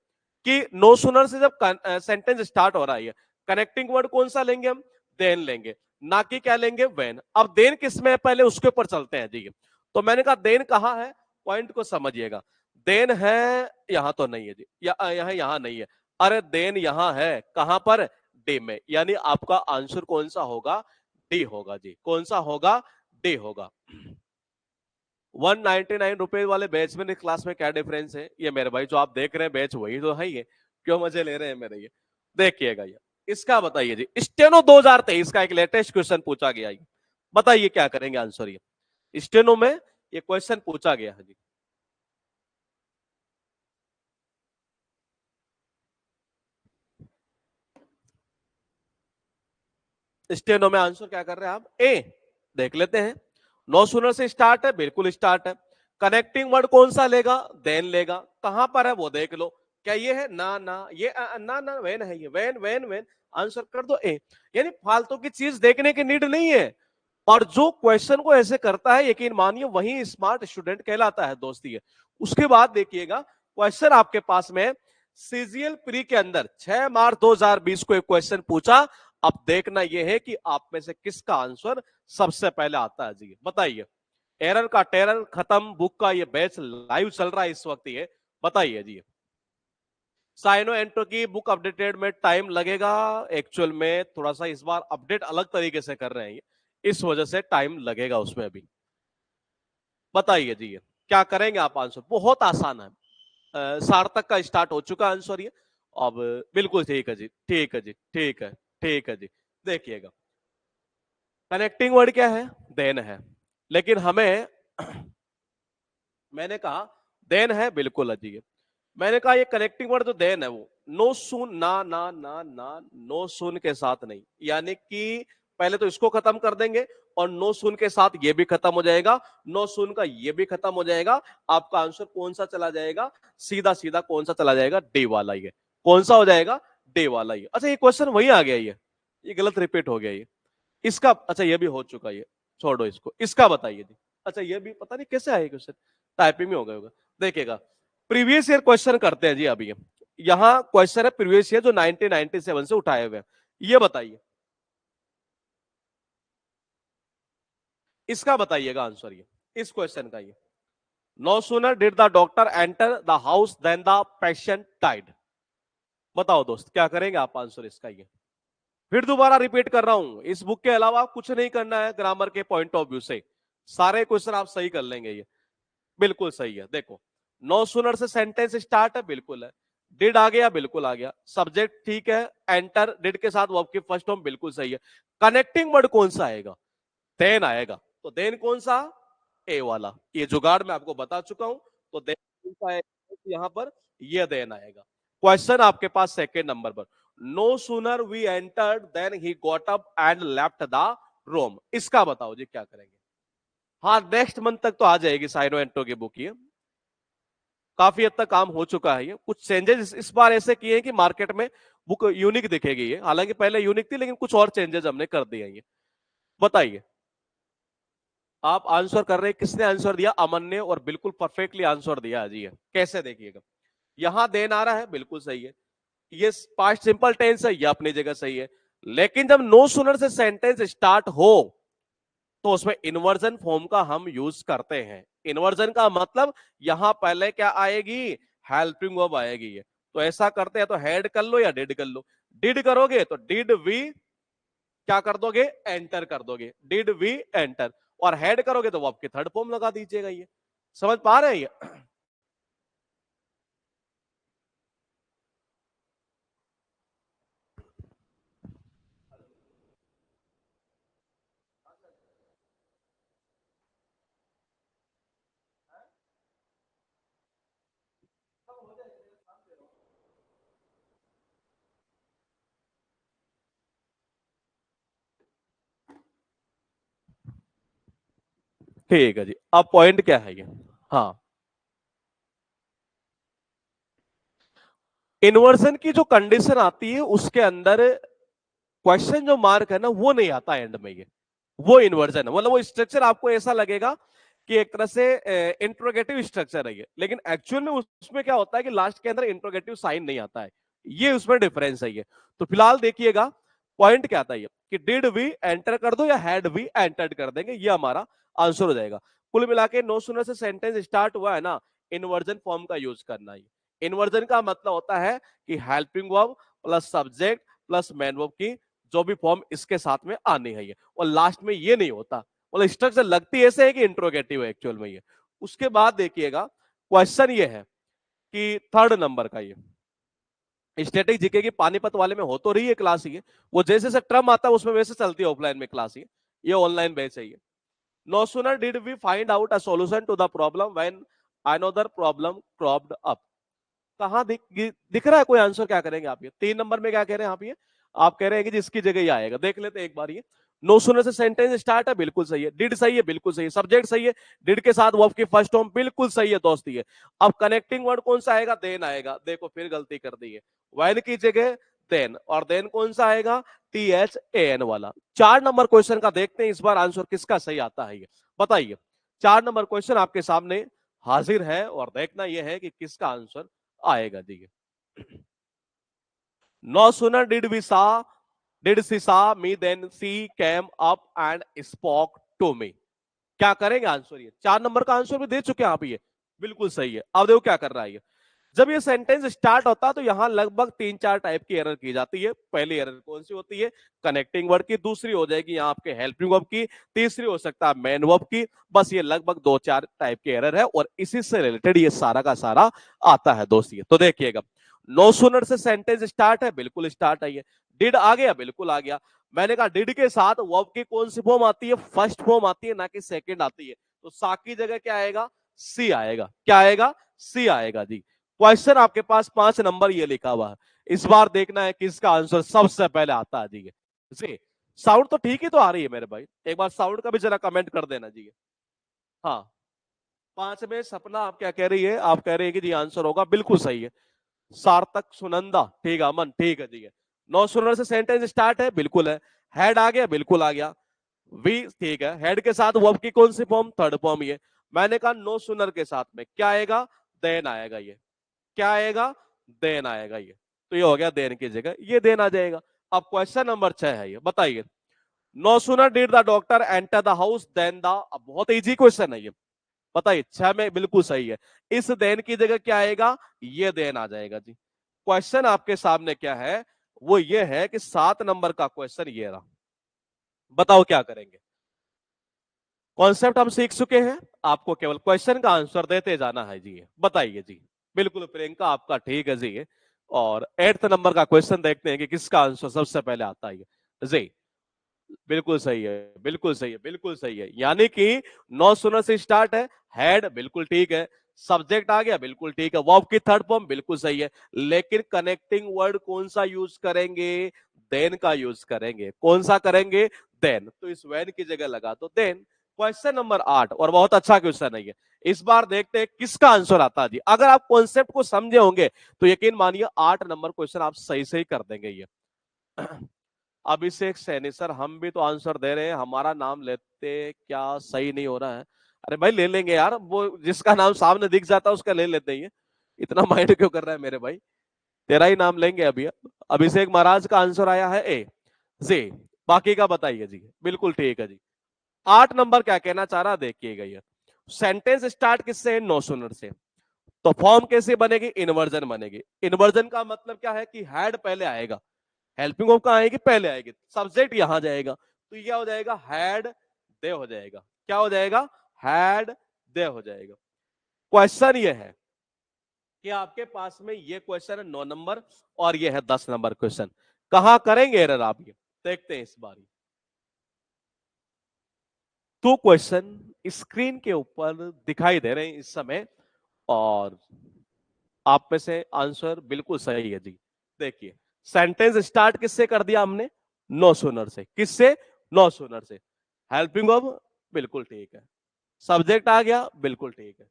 कि नो सुनर से जब सेंटेंस स्टार्ट हो रहा है, कनेक्टिंग वर्ड कौन सा लेंगे हम, देन लेंगे, ना कि क्या लेंगे, वेन। अब देन किस में है, पहले उसके ऊपर चलते हैं जी। तो मैंने कहा देन कहां है, पॉइंट को समझिएगा। देन है, यहां तो नहीं है जी, यहां नहीं है। अरे देन यहां है, कहां पर, डी में, यानी आपका आंसर कौन सा होगा, डी होगा जी। कौन सा होगा, डी होगा। 199 रुपए वाले बैच में क्लास में क्या डिफरेंस है, ये मेरे भाई जो आप देख रहे हैं बैच वही तो है, ये क्यों मजे ले रहे हैं मेरे, ये देखिएगा। ये इसका बताइए जी, स्टेनो 2023 का एक लेटेस्ट क्वेश्चन पूछा गया है, बताइए क्या करेंगे आंसर। ये स्टेनो में ये क्वेश्चन पूछा गया है जी। स्टेनो में आंसर क्या कर रहे हैं आप, ए देख लेते हैं। नो सुनर से स्टार्ट है, बिल्कुल स्टार्ट है। कनेक्टिंग वर्ड कौन सा लेगा, देन लेगा, कहां पर है वो देख लो, क्या ये है, ना ना, ये ना ना, वेन है, ये वेन वेन वेन, आंसर कर दो ए। यानी फालतू की चीज देखने की नीड नहीं है। और जो क्वेश्चन को ऐसे करता है, यकीन मानिए वही स्मार्ट स्टूडेंट कहलाता है दोस्ती है। उसके बाद देखिएगा क्वेश्चन आपके पास में सीजीएल प्री के अंदर 6 मार्च 2020 को एक क्वेश्चन पूछा। अब देखना यह है कि आप में से किसका आंसर सबसे पहले आता है जी, बताइए। एरर का टेरर खत्म, बुक का ये बैच लाइव चल रहा है इस वक्त, ये बताइए जी। साइनो एंट्रो की बुक अपडेटेड में टाइम लगेगा, एक्चुअल में थोड़ा सा इस बार अपडेट अलग तरीके से कर रहे हैं, इस वजह से टाइम लगेगा उसमें अभी। बताइए जी, क्या करेंगे आप, आंसर बहुत आसान है। सार्थक का स्टार्ट हो चुका आंसर ये, अब बिल्कुल ठीक है जी, ठीक है जी, ठीक है, ठीक है जी। देखिएगा कनेक्टिंग वर्ड क्या है, देन है, लेकिन हमें मैंने कहा देन है, बिल्कुल अजीब। मैंने कहा ये कनेक्टिंग वर्ड जो देन है वो नो सुन, ना ना ना ना, नो सुन के साथ नहीं, यानी कि पहले तो इसको खत्म कर देंगे और नो सुन के साथ ये भी खत्म हो जाएगा, नो सुन का ये भी खत्म हो जाएगा। आपका आंसर कौन सा चला जाएगा, सीधा सीधा कौन सा चला जाएगा, डी वाला। ये कौन सा हो जाएगा, डी वाला। ये अच्छा, ये क्वेश्चन वही आ गया, ये गलत रिपीट हो गया ये इसका। अच्छा ये भी हो चुका, ये छोड़ो इसको, इसका बताइए जी। अच्छा ये भी पता नहीं कैसे आए क्वेश्चन, टाइपिंग में हो गया होगा। देखिएगा प्रीवियस ईयर क्वेश्चन करते हैं जी। अभी यहां क्वेश्चन है प्रीवियस ईयर जो 1997 से उठाए हुए हैं, ये बताइए इसका बताइएगा आंसर ये, इस क्वेश्चन का ये। No sooner did the doctor enter the house then the patient died. बताओ दोस्त क्या करेंगे आप आंसर इसका ये। फिर दोबारा रिपीट कर रहा हूं, इस बुक के अलावा कुछ नहीं करना है ग्रामर के पॉइंट ऑफ व्यू से, सारे क्वेश्चन आप सही कर लेंगे ये, बिल्कुल सही है। देखो, नो सूनर से सेंटेंस स्टार्ट है, बिल्कुल है। डिड आ गया, बिल्कुल आ गया। सब्जेक्ट ठीक है, एंटर डिड के साथ वर्ब की फर्स्ट फॉर्म बिल्कुल सही है। कनेक्टिंग वर्ड कौन सा आएगा? देन आएगा। तो देन कौन सा? ए वाला। ये जुगाड़ मैं आपको बता चुका हूं। तो देन कौन सा आएगा यहां पर? ये देन आएगा। क्वेश्चन आपके पास सेकेंड नंबर पर, no sooner we entered then he got up and left the room. इसका बताओ जी क्या करेंगे। हाँ, नेक्स्ट मंथ तक तो आ जाएगी साइनो एंटो की बुक। ये काफी हद तक काम हो चुका है। ये कुछ चेंजेस इस बार ऐसे किए हैं कि मार्केट में बुक यूनिक दिखेगी। ये हालांकि पहले यूनिक थी, लेकिन कुछ और चेंजेस हमने कर दिए हैं। ये बताइए, आप आंसर कर रहे हैं, किसने आंसर दिया? अमन ने, और बिल्कुल परफेक्टली आंसर दिया जी। है कैसे, देखिएगा। यहां देन आ रहा है, बिल्कुल सही है। ये पास्ट सिंपल टेंस है, ये अपनी जगह सही है। लेकिन जब नो सूनर से सेंटेंस स्टार्ट हो तो उसमें इन्वर्जन फॉर्म का हम यूज करते हैं। इन्वर्जन का मतलब यहां पहले क्या आएगी? हेल्पिंग वर्ब आएगी। ये तो ऐसा करते हैं, तो हेड कर लो या डिड कर लो। डिड करोगे तो डिड वी क्या कर दोगे? एंटर कर दोगे, डिड वी एंटर। और हेड करोगे तो वर्ब की थर्ड फॉर्म लगा दीजिएगा। ये समझ पा रहे हैं ये? ठीक है जी। अब पॉइंट क्या है ये? हाँ, इन्वर्जन की जो कंडीशन आती है उसके अंदर क्वेश्चन जो मार्क है ना, वो नहीं आता एंड में। ये वो इन्वर्जन है, मतलब वो स्ट्रक्चर आपको ऐसा लगेगा कि एक तरह से इंट्रोगेटिव स्ट्रक्चर है ये, लेकिन एक्चुअल में उसमें क्या होता है कि लास्ट के अंदर इंट्रोगेटिव साइन नहीं आता है। ये उसमें डिफरेंस है। ये तो फिलहाल देखिएगा, पॉइंट क्या आता है कि डिड वी एंटर कर दो या हैड वी एंटर्ड कर देंगे, ये हमारा आंसर हो जाएगा। कुल मिला के नो सूनर से सेंटेंस स्टार्ट हुआ है ना, इन्वर्जन फॉर्म का यूज करना है। इन्वर्जन का मतलब होता है कि helping verb plus subject plus main verb की जो भी फॉर्म इसके साथ में आनी है। ये और लास्ट में ये नहीं होता, मतलब स्ट्रक्चर लगती ऐसे है कि इंट्रोगेटिव है एक्चुअल में। ये उसके बाद देखिएगा, क्वेश्चन ये है कि थर्ड नंबर का, ये स्टैटिक जीके की पानीपत वाले में हो तो रही है क्लास। ये वो जैसे जैसे टर्म आता है उसमें वैसे चलती है ऑफलाइन में क्लास। ये ऑनलाइन बैच है। No sooner did we find out a solution to the problem when another problem cropped up. कहां दिख रहा है कोई आंसर? क्या करेंगे आप? ये 3 नंबर में क्या कह रहे हैं आप? ये आप कह रहे हैं कि जिसकी जगह ये आएगा, देख लेते हैं एक बार। ये नो सूनर से सेंटेंस स्टार्ट है, बिल्कुल सही है। डिड सही है, बिल्कुल सही है। सब्जेक्ट सही है, डिड के साथ वर्ब की फर्स्ट फॉर्म बिल्कुल सही है दोस्त। ये अब कनेक्टिंग वर्ड कौन सा आएगा? देन आएगा। देखो फिर गलती कर दी है, व्हेन की जगह देन, और देन कौन सा आएगा? THAN वाला। 4 नंबर क्वेश्चन का देखते हैं इस बार आंसर किसका सही आता है। ये बताइए, 4 नंबर क्वेश्चन आपके सामने हाजिर है, और देखना यह है कि किसका आंसर आएगा जी। No sooner did she saw me then she came up and spoke to me. क्या करेंगे आंसर? ये 4 नंबर का आंसर भी दे चुके हैं आप। ये बिल्कुल सही है। अब देखो क्या कर रहा है ये। जब ये सेंटेंस स्टार्ट होता है तो यहां लगभग 3-4 टाइप की एरर की जाती है। पहली एरर कौन सी होती है? कनेक्टिंग वर्ड की। दूसरी हो जाएगी यहाँ आपके हेल्पिंग वर्ब की। तीसरी हो सकता है मेन वर्ब की। बस ये लगभग 2-4 टाइप की एरर है, और इसी से रिलेटेड ये सारा का सारा आता है दोस्त। ये तो देखिएगा, नो सूनर से सेंटेंस स्टार्ट है, बिल्कुल स्टार्ट है। ये डिड आ गया, बिल्कुल आ गया। मैंने कहा डिड के साथ वर्ब की कौन सी फॉर्म आती है? फर्स्ट फॉर्म आती है, ना कि सेकंड आती है। तो सा की जगह क्या आएगा? सी आएगा। क्या आएगा? सी आएगा जी। क्वेश्चन आपके पास 5 नंबर ये लिखा हुआ है। इस बार देखना है किसका आंसर सबसे पहले आता है जी। साउंड तो ठीक ही तो आ रही है मेरे भाई, एक बार साउंड का भी जरा कमेंट कर देना जी। हाँ, 5 में सपना आप क्या कह रही है? आप कह रही है कि जी आंसर होगा, बिल्कुल सही है। सार्थक, सुनंदा, ठीक है। अमन, ठीक है जी। नो सुनर से सेंटेंस स्टार्ट है, बिल्कुल है। हेड आ गया, बिल्कुल आ गया। वी, ठीक है। हेड के साथ वर्ब की कौन सी फॉर्म? Third form. ये मैंने कहा नो सुनर के साथ में क्या आएगा? देन आएगा। ये क्या आएगा? देन आएगा। ये तो ये हो गया देन की जगह, ये देन आ जाएगा। अब क्वेश्चन नंबर 6 है, ये बताइए, no sooner did the doctor enter the house then the, अब बहुत इजी क्वेश्चन है ये, बताइए 6 में बिल्कुल सही है। इस देन की जगह क्या आएगा, ये देन आ जाएगा जी। क्वेश्चन आपके सामने क्या है, वो ये है कि 7 नंबर का क्वेश्चन ये रहा, बताओ क्या करेंगे। कॉन्सेप्ट हम सीख चुके हैं, आपको केवल क्वेश्चन का आंसर देते जाना है जी। बताइए जी। बिल्कुल प्रियंका आपका ठीक है जी। और 8th नंबर का क्वेश्चन देखते हैं कि किसका आंसर सबसे पहले आता है जी। बिल्कुल सही है, बिल्कुल सही है, बिल्कुल सही है। यानी कि नो सुनर से स्टार्ट है, हैड बिल्कुल ठीक है, सब्जेक्ट आ गया बिल्कुल ठीक है, वर्ब की थर्ड फॉर्म बिल्कुल सही है, लेकिन कनेक्टिंग वर्ड कौन सा यूज करेंगे, देन का यूज करेंगे। कौन सा करेंगे, देन। तो इस वैन की जगह लगा तो देन। क्वेश्चन नंबर 8, और बहुत अच्छा क्वेश्चन है ये। इस बार देखते हैं किसका आंसर आता है जी। अगर आप कॉन्सेप्ट को समझे होंगे तो यकीन मानिए 8 नंबर क्वेश्चन आप सही से ही कर देंगे ये। अभिषेक सैनी सर, हम भी तो आंसर दे रहे हैं, हमारा नाम लेते क्या सही नहीं हो रहा है। अरे भाई ले लेंगे यार, वो जिसका नाम सामने दिख जाता है उसका ले लेते हैं। इतना माइंड क्यों कर रहा है मेरे भाई, तेरा ही नाम लेंगे अभी। अभिषेक महाराज का आंसर आया है ए जी। बाकी का बताइए जी। बिल्कुल ठीक है जी। 8 नंबर क्या कहना चाह रहा देखिएगा ये। सेंटेंस स्टार्ट किससे है, नो सुनर से। तो फॉर्म कैसे बनेगी, इन्वर्जन बनेगी। इन्वर्जन का मतलब क्या है कि हैड पहले आएगा, हेल्पिंग वर्ब कहां आएगी, पहले आएगी, सब्जेक्ट यहां जाएगा, तो ये क्या हो जाएगा, हैड दे हो जाएगा। क्या हो जाएगा, हैड दे हो जाएगा। क्वेश्चन ये है कि आपके पास में ये क्वेश्चन है 9 नंबर और ये है 10 नंबर क्वेश्चन। कहां करेंगे एरर आप, ये देखते हैं इस बार। तो क्वेश्चन स्क्रीन के ऊपर दिखाई दे रहे हैं इस समय, और आप में से आंसर बिल्कुल सही है जी। देखिए, सेंटेंस स्टार्ट किससे कर दिया हमने, नो सुनर से। किससे, नो सुनर से। हेल्पिंग वर्ब बिल्कुल ठीक है, सब्जेक्ट आ गया बिल्कुल ठीक है,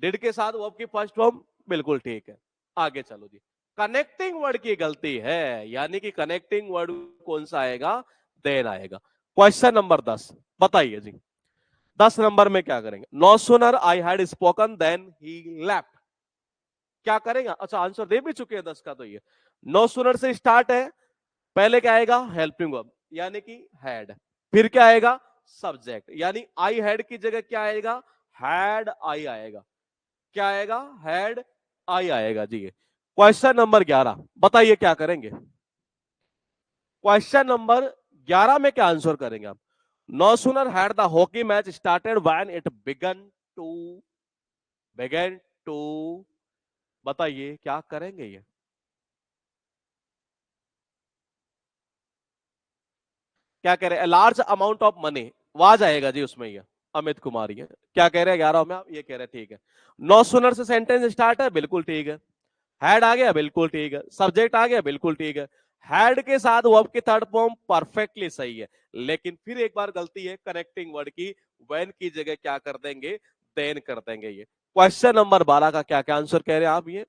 डिड के साथ वर्ब की फर्स्ट फॉर्म बिल्कुल ठीक है। आगे चलो जी। कनेक्टिंग वर्ड की गलती है, यानी कि कनेक्टिंग वर्ड कौन सा आएगा, देन आएगा। क्वेश्चन नंबर 10, बताइए जी। 10 नंबर में क्या करेंगे, no sooner I had spoken then he left. क्या करेगा, अच्छा आंसर दे भी चुके हैं 10 का। तो ये नो सुनर से स्टार्ट है, पहले क्या आएगा, हेल्पिंग वर्ब यानी कि हैड, फिर क्या आएगा, सब्जेक्ट यानी आई हैड की जगह क्या आएगा, हैड आई आएगा। क्या आएगा, हैड आई आएगा जी। क्वेश्चन नंबर 11, बताइए क्या करेंगे। क्वेश्चन नंबर 11 में क्या आंसर करेंगे आप। No sooner had the hockey match started when it began to बताइए क्या करेंगे ये। क्या कह रहे हैं, लार्ज अमाउंट ऑफ मनी, वहां जाएगा जी उसमें। ये अमित कुमार ये क्या कह रहे हैं 11 में, आप ये कह रहे हैं ठीक है। नो सुनर से सेंटेंस स्टार्ट है, बिल्कुल ठीक है। हैड आ गया, बिल्कुल ठीक है। सब्जेक्ट आ गया, बिल्कुल ठीक है। हैड के साथ वर्ब की थर्ड फॉर्म परफेक्टली सही है, लेकिन फिर एक बार गलती है कनेक्टिंग वर्ड की, व्हेन की जगह क्या कर देंगे, देन कर देंगे ये। क्वेश्चन नंबर 12 का क्या क्या आंसर कह रहे हैं आप, ये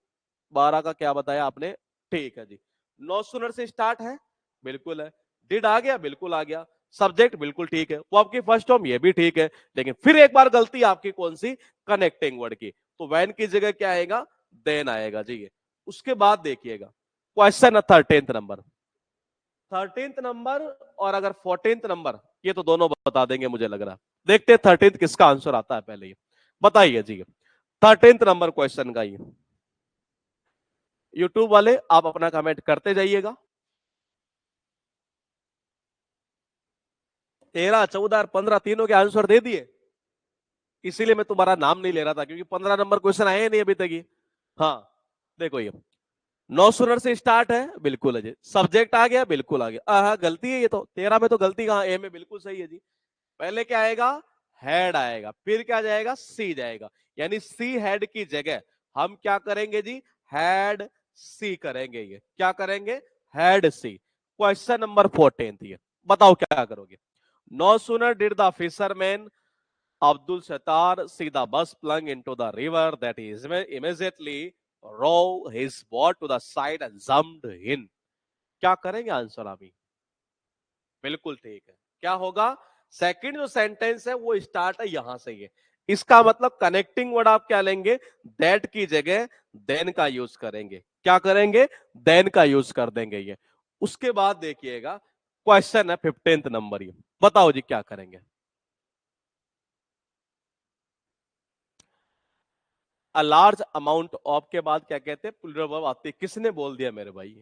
12 का क्या बताया आपने, ठीक है जी। नो सुनर से स्टार्ट है, बिल्कुल है। डिड आ गया, बिल्कुल आ गया। सब्जेक्ट बिल्कुल ठीक है, वो आपकी फर्स्ट फॉर्म ये भी ठीक है, लेकिन फिर एक बार गलती आपकी कौन सी, कनेक्टिंग वर्ड की, तो वैन की जगह क्या आएगा, देन आएगा जी। उसके बाद देखिएगा क्वेश्चन है 13th नंबर। 13th नंबर और अगर 14th नंबर, ये तो दोनों बता देंगे मुझे लग रहा है। देखते हैं 13th किसका आंसर आता है पहले, ये बताइए जी। 13th नंबर क्वेश्चन का ये, यूट्यूब वाले आप अपना कमेंट करते जाइएगा। 13, 14 और 15 तीनों के आंसर दे दिए, इसीलिए मैं तुम्हारा नाम नहीं ले रहा था, क्योंकि 15 नंबर क्वेश्चन आए नहीं अभी तक ये। हाँ देखो ये, नो सुनर से स्टार्ट है, बिल्कुल है जी। सब्जेक्ट आ गया, बिल्कुल आ गया। हाँ गलती है ये तो, 13 में तो गलती कहाँ, ए में बिल्कुल सही है जी। पहले क्या आएगा, हैड आएगा, फिर क्या जाएगा, सी जाएगा, यानी सी हैड की जगह हम क्या करेंगे जी, हैड सी करेंगे। ये क्या करेंगे, हैड सी। क्वेश्चन नंबर 14 ये, बताओ क्या करोगे। No sooner did the fisherman Abdul Sattar see the bus plunged into the river that he immediately rowed his boat to the side and jumped in. क्या करेंगे आंसर अभी, बिल्कुल ठीक है। क्या होगा, सेकंड जो सेंटेंस है वो स्टार्ट है यहां से ये, इसका मतलब कनेक्टिंग वर्ड आप क्या लेंगे, दैट की जगह देन का यूज करेंगे। क्या करेंगे, देन का यूज कर देंगे ये। उसके बाद देखिएगा क्वेश्चन है 15th नंबर ये, बताओ जी क्या करेंगे। अ लार्ज अमाउंट ऑफ के बाद क्या कहते हैं, प्लूरल वर्ब आती है। किसने बोल दिया मेरे भाई?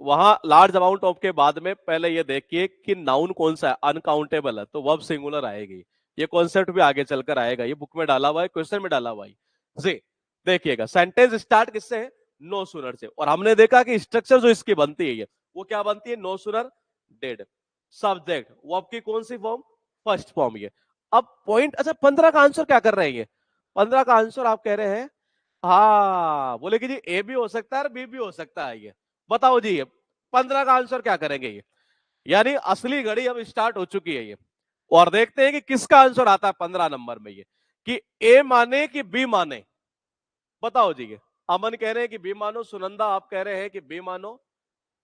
वहां लार्ज अमाउंट ऑफ के बाद में पहले ये देखिए कि नाउन कौन सा है, अनकाउंटेबल है तो वर्ब सिंगुलर आएगी। ये कॉन्सेप्ट भी आगे चलकर आएगा, ये बुक में डाला हुआ है, क्वेश्चन में डाला हुआ है जी। देखिएगा सेंटेंस स्टार्ट किससे है, नो सुनर से। और हमने देखा कि स्ट्रक्चर जो इसकी बनती है ये वो क्या बनती है, नो सुनर डेड, सब्जेक्ट वर्ब की कौन सी फॉर्म, फर्स्ट फॉर्म। ये अब पॉइंट, अच्छा 15 का आंसर क्या कर रहे हैं ये, 15 का आंसर आप कह रहे हैं हाँ, बोले कि जी ए भी हो सकता है और बी भी हो सकता है। ये बताओ जी, ये 15 का आंसर क्या करेंगे ये, यानी असली घड़ी अब स्टार्ट हो चुकी है ये। और देखते हैं कि किसका आंसर आता है 15 नंबर में ये, कि ए माने कि बी माने। बताओ जी, ये अमन कह रहे हैं कि बी मानो, सुनंदा आप कह रहे हैं कि बी मानो,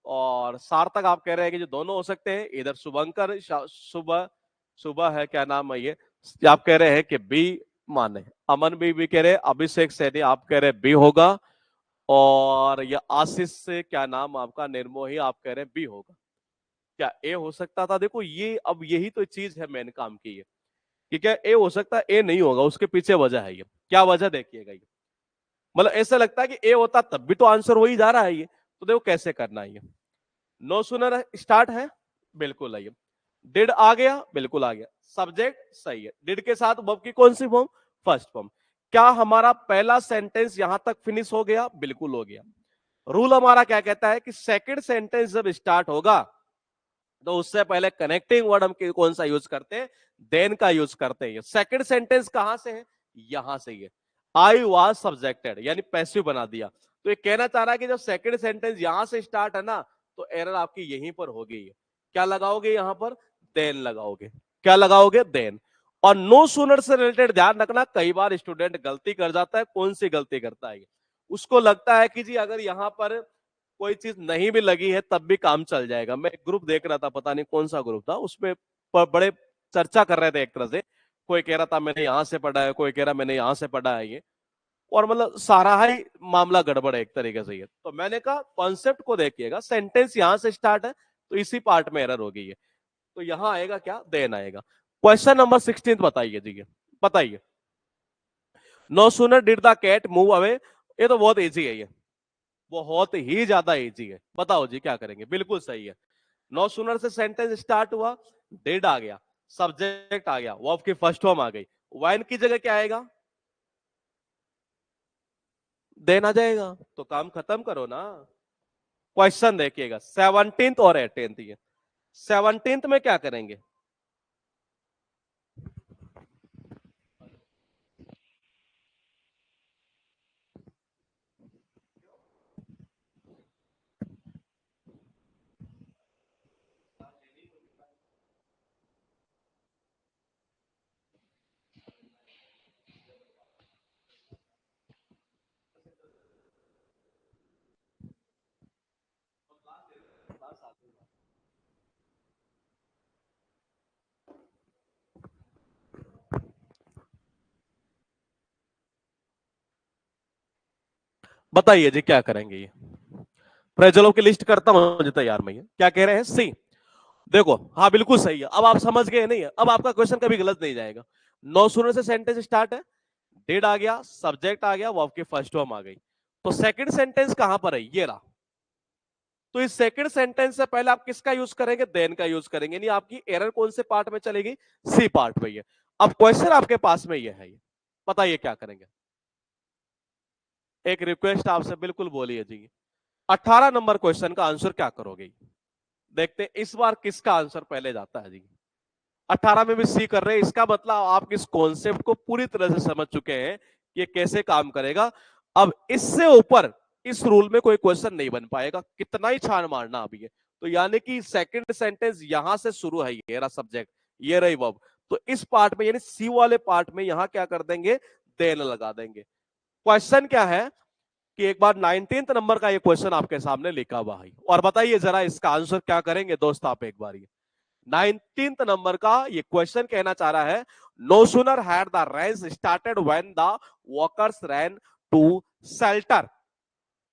और सार्थक आप कह रहे हैं कि जो दोनों हो सकते हैं। इधर शुभंकर सुबह सुबह है, क्या नाम है ये, आप कह रहे हैं कि बी माने। अमन भी कह रहे हैं, अभिषेक सैनी आप कह रहे हैं बी होगा, और ये आशीष से क्या नाम आपका, निर्मोही आप कह रहे हैं बी होगा। क्या ए हो सकता था? देखो ये अब यही तो चीज है मेन काम की, ये कि क्या ए हो सकता है, ए नहीं होगा, उसके पीछे वजह है। ये क्या वजह देखिएगा, ये मतलब ऐसा लगता है कि ए होता तब भी तो आंसर वही जा रहा है ये। तो देखो कैसे करना है ये। नो सुनर स्टार्ट है, बिल्कुल है ये। डिड आ गया, बिल्कुल आ गया। सब्जेक्ट सही है, डिड के साथ वर्ब की कौन सी फॉर्म, फर्स्ट फॉर्म। क्या हमारा पहला सेंटेंस यहां तक फिनिश हो गया, बिल्कुल हो गया। रूल हमारा क्या कहता है कि सेकंड सेंटेंस जब स्टार्ट होगा तो उससे पहले कनेक्टिंग वर्ड हम कौन सा यूज करते हैं, देन का यूज करते हैं। सेकंड सेंटेंस कहां से है, यहां से है। आई वाज सब्जेक्टेड, यानी पैसिव बना दिया। तो ये कहना चाह रहा है कि जब सेकंड सेंटेंस यहां से स्टार्ट है ना, तो एरर आपकी यहीं पर होगी। क्या लगाओगे यहां पर, देन लगाओगे। क्या लगाओगे, देन। और नो सूनर से रिलेटेड ध्यान रखना, कई बार स्टूडेंट गलती कर जाता है। कौन सी गलती करता है, उसको लगता है कि जी अगर यहां पर कोई चीज नहीं भी लगी है तब भी काम चल जाएगा। मैं एक ग्रुप देख रहा था, पता नहीं कौन सा ग्रुप था, उसमें बड़े चर्चा कर रहे थे एक तरह से। कोई कह रहा था मैंने यहां से पढ़ा है, कोई कह रहा मैंने यहां से पढ़ा है ये, और मतलब सारा ही मामला गड़बड़ है एक तरीके से ये। तो मैंने कहा कॉन्सेप्ट को देखिएगा, सेंटेंस यहां से स्टार्ट है तो इसी पार्ट में एरर होगी ये। तो यहां आएगा क्या, देन आएगा। क्वेश्चन नंबर 16 बताइए जी, बताइए। No sooner did the cat move away, ये तो बहुत इजी है ये, बहुत ही ज्यादा इजी है। बताओ जी क्या करेंगे, बिल्कुल सही है। नो सुनर से सेंटेंस स्टार्ट हुआ, डिड आ गया, सब्जेक्ट आ गया, वर्ब की फर्स्ट फॉर्म आ गई, व्हेन की जगह क्या आएगा, देन आ जाएगा। तो काम खत्म करो ना। क्वेश्चन देखिएगा 17th और 18th, ये 17th में क्या करेंगे, बताइए जी क्या करेंगे ये। फ्रेजलों की लिस्ट करता हूं मुझे तैयार में, क्या कह रहे हैं, सी। देखो हाँ बिल्कुल सही है, अब आप समझ गए नहीं है, अब आपका क्वेश्चन कभी गलत नहीं जाएगा। नो सुनर से सेंटेंस स्टार्ट है, डिड आ गया, सब्जेक्ट आ गया, वर्ब की फर्स्ट फॉर्म आ गई। तो सेकंड सेंटेंस कहां पर है, ये रहा। तो इस सेकंड सेंटेंस से पहले आप किसका यूज करेंगे, देन का यूज करेंगे। यानी आपकी एरर कौन से पार्ट में चलेगी, सी पार्ट में। ये अब क्वेश्चन आपके पास में ये है, ये बताइए क्या करेंगे। एक रिक्वेस्ट आपसे बिल्कुल बोलिए जी, 18 नंबर क्वेश्चन का आंसर क्या करोगे। देखते हैं इस बार किसका आंसर पहले जाता है जी। 18 में भी सी कर रहे हैं, इसका मतलब आप इस कॉन्सेप्ट को पूरी तरह से समझ चुके हैं कि ये कैसे काम करेगा। अब इससे ऊपर इस रूल में कोई क्वेश्चन नहीं बन पाएगा, कितना ही छान मारना अभी है। तो यानी कि सेकंड सेंटेंस यहां से शुरू है, ये रहा सब्जेक्ट, ये रही वर्ब। तो इस पार्ट में यानी सी वाले पार्ट में यहां क्या कर देंगे, देन लगा देंगे। क्वेश्चन क्या है कि एक बार 19th नंबर का ये क्वेश्चन आपके सामने लिखा हुआ है, और बताइए जरा इसका आंसर क्या करेंगे दोस्त आप एक बार। ये 19th नंबर का ये क्वेश्चन कहना चाह रहा है, no sooner had the race started when the walkers ran to shelter.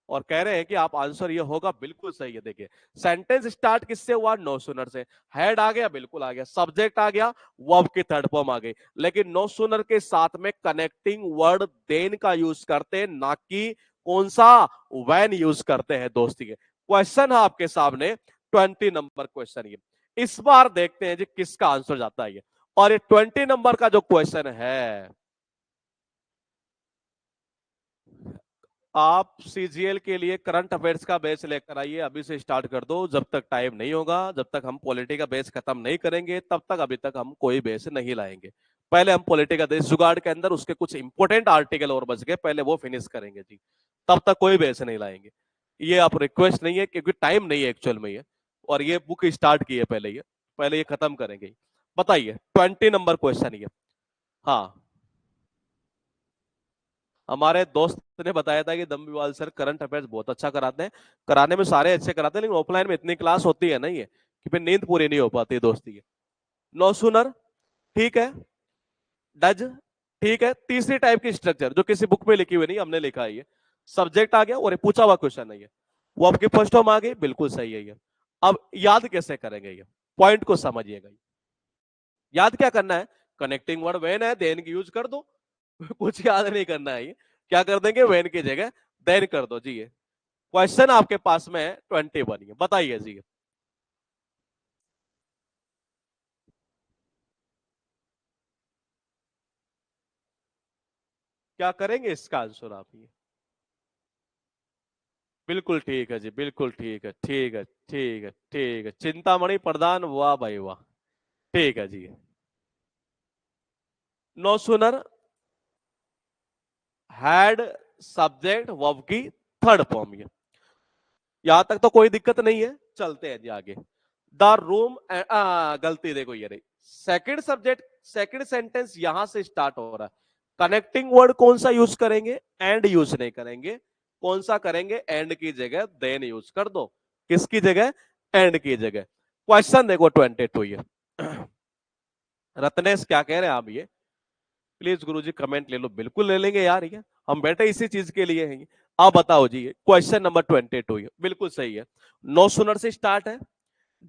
और कह रहे हैं कि आप आंसर ये होगा, बिल्कुल सही है। देखिए सेंटेंस स्टार्ट किससे हुआ, नो सुनर से। हेड आ गया, बिल्कुल आ गया। सब्जेक्ट आ गया, वर्ब की थर्ड फॉर्म आ गई। लेकिन नो सुनर के साथ में कनेक्टिंग वर्ड देन का यूज करते हैं, ना कि कौन सा, व्हेन यूज करते हैं दोस्ती के। क्वेश्चन है आपके सामने 20 नंबर क्वेश्चन। ये इस बार देखते हैं जी किसका आंसर जाता है ये। और ये 20 नंबर का जो क्वेश्चन है, आप सीजीएल के लिए करंट अफेयर्स का बैच लेकर आइए, अभी से स्टार्ट कर दो। जब तक टाइम नहीं होगा, जब तक हम पॉलिटी का बैच खत्म नहीं करेंगे, तब तक अभी तक हम कोई बैच नहीं लाएंगे। पहले हम पॉलिटी का देश जुगाड़ के अंदर उसके कुछ इंपोर्टेंट आर्टिकल और बच गए, पहले वो फिनिश करेंगे जी, तब तक कोई बैच नहीं लाएंगे। ये आप रिक्वेस्ट नहीं है, क्योंकि टाइम नहीं है एक्चुअल में ये, और ये बुक स्टार्ट की है पहले ये खत्म करेंगे। बताइए 20 नंबर क्वेश्चन ये। हाँ, हमारे दोस्त ने बताया था कि दम्बीवाल सर करंट अफेयर्स बहुत अच्छा कराते हैं। कराने में सारे अच्छे कराते हैं, लेकिन ऑफलाइन में इतनी क्लास होती है ना ये, कि फिर नींद पूरी नहीं हो पाती दोस्ती की। नो सुनर, ठीक है। डज, ठीक है। तीसरी टाइप की स्ट्रक्चर जो किसी बुक में लिखी हुई नहीं, हमने लिखा है ये। सब्जेक्ट आ गया और ये पूछा हुआ क्वेश्चन है ये, वो आपकी फर्स्ट फॉर्म आ गई, बिल्कुल सही है ये। अब याद कैसे करेंगे ये, पॉइंट को समझिएगा। याद क्या करना है, कनेक्टिंग वर्ड वेन है, देन की यूज कर दो। कुछ याद नहीं करना है ये। क्या कर देंगे, वेन की जगह देन कर दो जी। ये क्वेश्चन आपके पास में है 21, ये बताइए जी। क्या करेंगे इसका आंसर आप ये। बिल्कुल ठीक है जी, बिल्कुल ठीक है, ठीक है, ठीक है, ठीक है। चिंतामणि प्रधान, वाह भाई वाह। ठीक है जी। No sooner, had, subject verb की थर्ड फॉर्म। ये यहां तक तो कोई दिक्कत नहीं है, चलते हैं जी आगे। द रूम, गलती देखो ये रही। सेकंड सब्जेक्ट, सेकंड सेंटेंस यहां से स्टार्ट हो रहा है। कनेक्टिंग वर्ड कौन सा यूज करेंगे, एंड यूज नहीं करेंगे। कौन सा करेंगे, एंड की जगह देन यूज कर दो। किसकी जगह, एंड की जगह। क्वेश्चन देखो 22 ये। रत्नेश क्या कह रहे हैं आप ये, प्लीज गुरुजी कमेंट ले लो, बिल्कुल ले लेंगे यार, ये हम बैठे इसी चीज के लिए हैं। आप बताओ जी, क्वेश्चन नंबर 22 ये बिल्कुल सही है। नो सुनर से स्टार्ट है,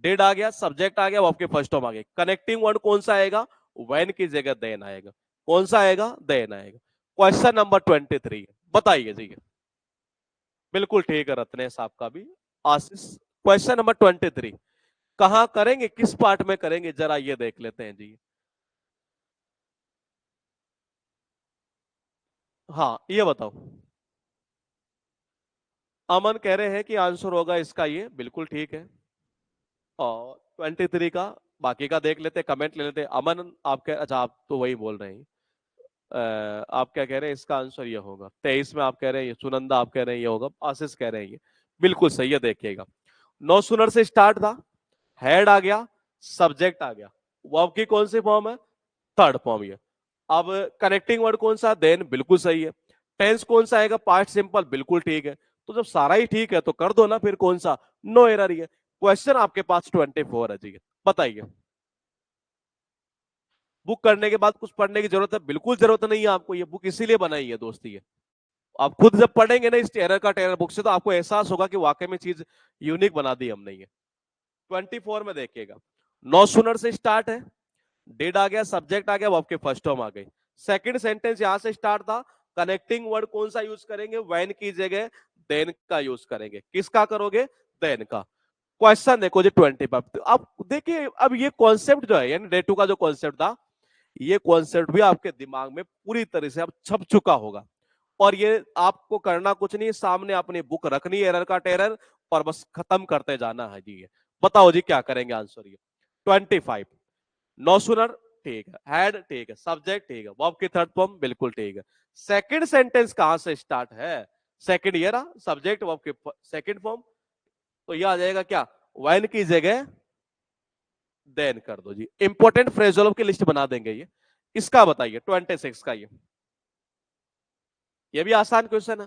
डेड आ गया, सब्जेक्ट आ गया, वो आपके फर्स्ट फॉर्म आ गई। कनेक्टिंग वर्ड कौन सा आएगा, व्हेन की जगह देन आएगा। कौन सा आएगा, देन आएगा। क्वेश्चन नंबर 23, बताइए जी। बिल्कुल ठीक है रत्नेश आपका भी। आशीष, क्वेश्चन नंबर 23 कहां करेंगे, किस पार्ट में करेंगे, जरा ये देख लेते हैं जी। हाँ ये बताओ। अमन कह रहे हैं कि आंसर होगा इसका ये, बिल्कुल ठीक है। और 23 का, बाकी का देख लेते, कमेंट ले लेते। अमन आप कह, अच्छा आप तो वही बोल रहे हैं। आप क्या कह रहे हैं, इसका आंसर ये होगा। 23 में आप कह रहे हैं ये, सुनंदा आप कह रहे हैं ये होगा, आशीष कह रहे हैं ये, बिल्कुल सही है। देखिएगा नो सुनर से स्टार्ट था, हेड आ गया, सब्जेक्ट आ गया, वर्ब की कौन सी फॉर्म है, थर्ड फॉर्म ये। अब कनेक्टिंग वर्ड कौन सा, देन, बिल्कुल सही है। टेंस कौन सा आएगा, पास्ट सिंपल, बिल्कुल ठीक है। तो जब सारा ही ठीक है तो कर दो ना फिर, कौन सा, नो एरर ही है। क्वेश्चन आपके पास 24 है जी, बताइए। बुक करने के बाद कुछ पढ़ने की जरूरत है, बिल्कुल जरूरत नहीं है आपको, ये बुक इसीलिए बनाई है दोस्ती है। आप खुद जब पढ़ेंगे ना इस टेरर का टेरर बुक से, तो आपको एहसास होगा कि वाकई में चीज यूनिक बना दी हमने ये। 24 में देखिएगा, नो सुनर से स्टार्ट है, डेड आ गया, सब्जेक्ट आ गया, वो आपके फर्स्ट टर्म आ गई। सेकंड सेंटेंस यहां से स्टार्ट था, कनेक्टिंग वर्ड कौन सा यूज करेंगे, व्हेन की जगह देन का यूज करेंगे। किसका करोगे, देन का। क्वेश्चन देखो जी 25। अब देखिए, अब ये कॉन्सेप्ट जो है, यानी डे टू का जो कॉन्सेप्ट था, ये कॉन्सेप्ट भी आपके दिमाग में पूरी तरह से अब छप चुका होगा। और ये आपको करना कुछ नहीं, सामने अपनी बुक रखनी है, एरर का टेरर, और बस खत्म करते जाना है जी। ये बताओ जी क्या करेंगे आंसर ये। 25, नो सुनर ठीक है, हैड ठीक है, सब्जेक्ट ठीक है, वर्ब की थर्ड फॉर्म बिल्कुल ठीक है। सेकंड सेंटेंस कहां से स्टार्ट है, सेकंड ईयर, सब्जेक्ट वर्ब की सेकंड फॉर्म, तो ये आ जाएगा क्या, व्हेन की जगह देन कर दो जी। इंपॉर्टेंट फ्रेजोल की लिस्ट बना देंगे ये। इसका बताइए 26 का ये भी आसान क्वेश्चन है।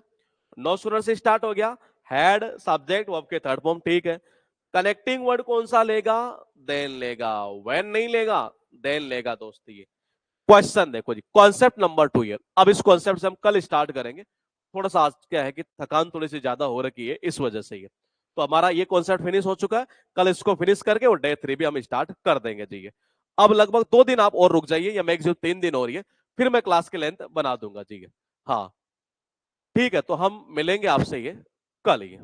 नो सुनर से स्टार्ट हो गया, हैड, सब्जेक्ट वर्ब के थर्ड फॉर्म ठीक है। कनेक्टिंग वर्ड कौन सा लेगा, देन लेगा, व्हेन नहीं लेगा, देन लेगा दोस्ती। क्वेश्चन देखो जी, कॉन्सेप्ट नंबर 2 ये। अब इस कॉन्सेप्ट से हम कल स्टार्ट करेंगे, थोड़ा सा आज क्या है कि थकान थोड़ी सी ज्यादा हो रखी है, इस वजह से ये। तो हमारा ये कॉन्सेप्ट फिनिश हो चुका है, कल इसको फिनिश करके और डे 3 भी हम स्टार्ट कर देंगे जी। अब लगभग 2 दिन आप और रुक जाइए, या मैक्सिमम 3 दिन और, ये फिर मैं क्लास की लेंथ बना दूंगा जी। हाँ ठीक है, तो हम मिलेंगे आपसे ये कल ही।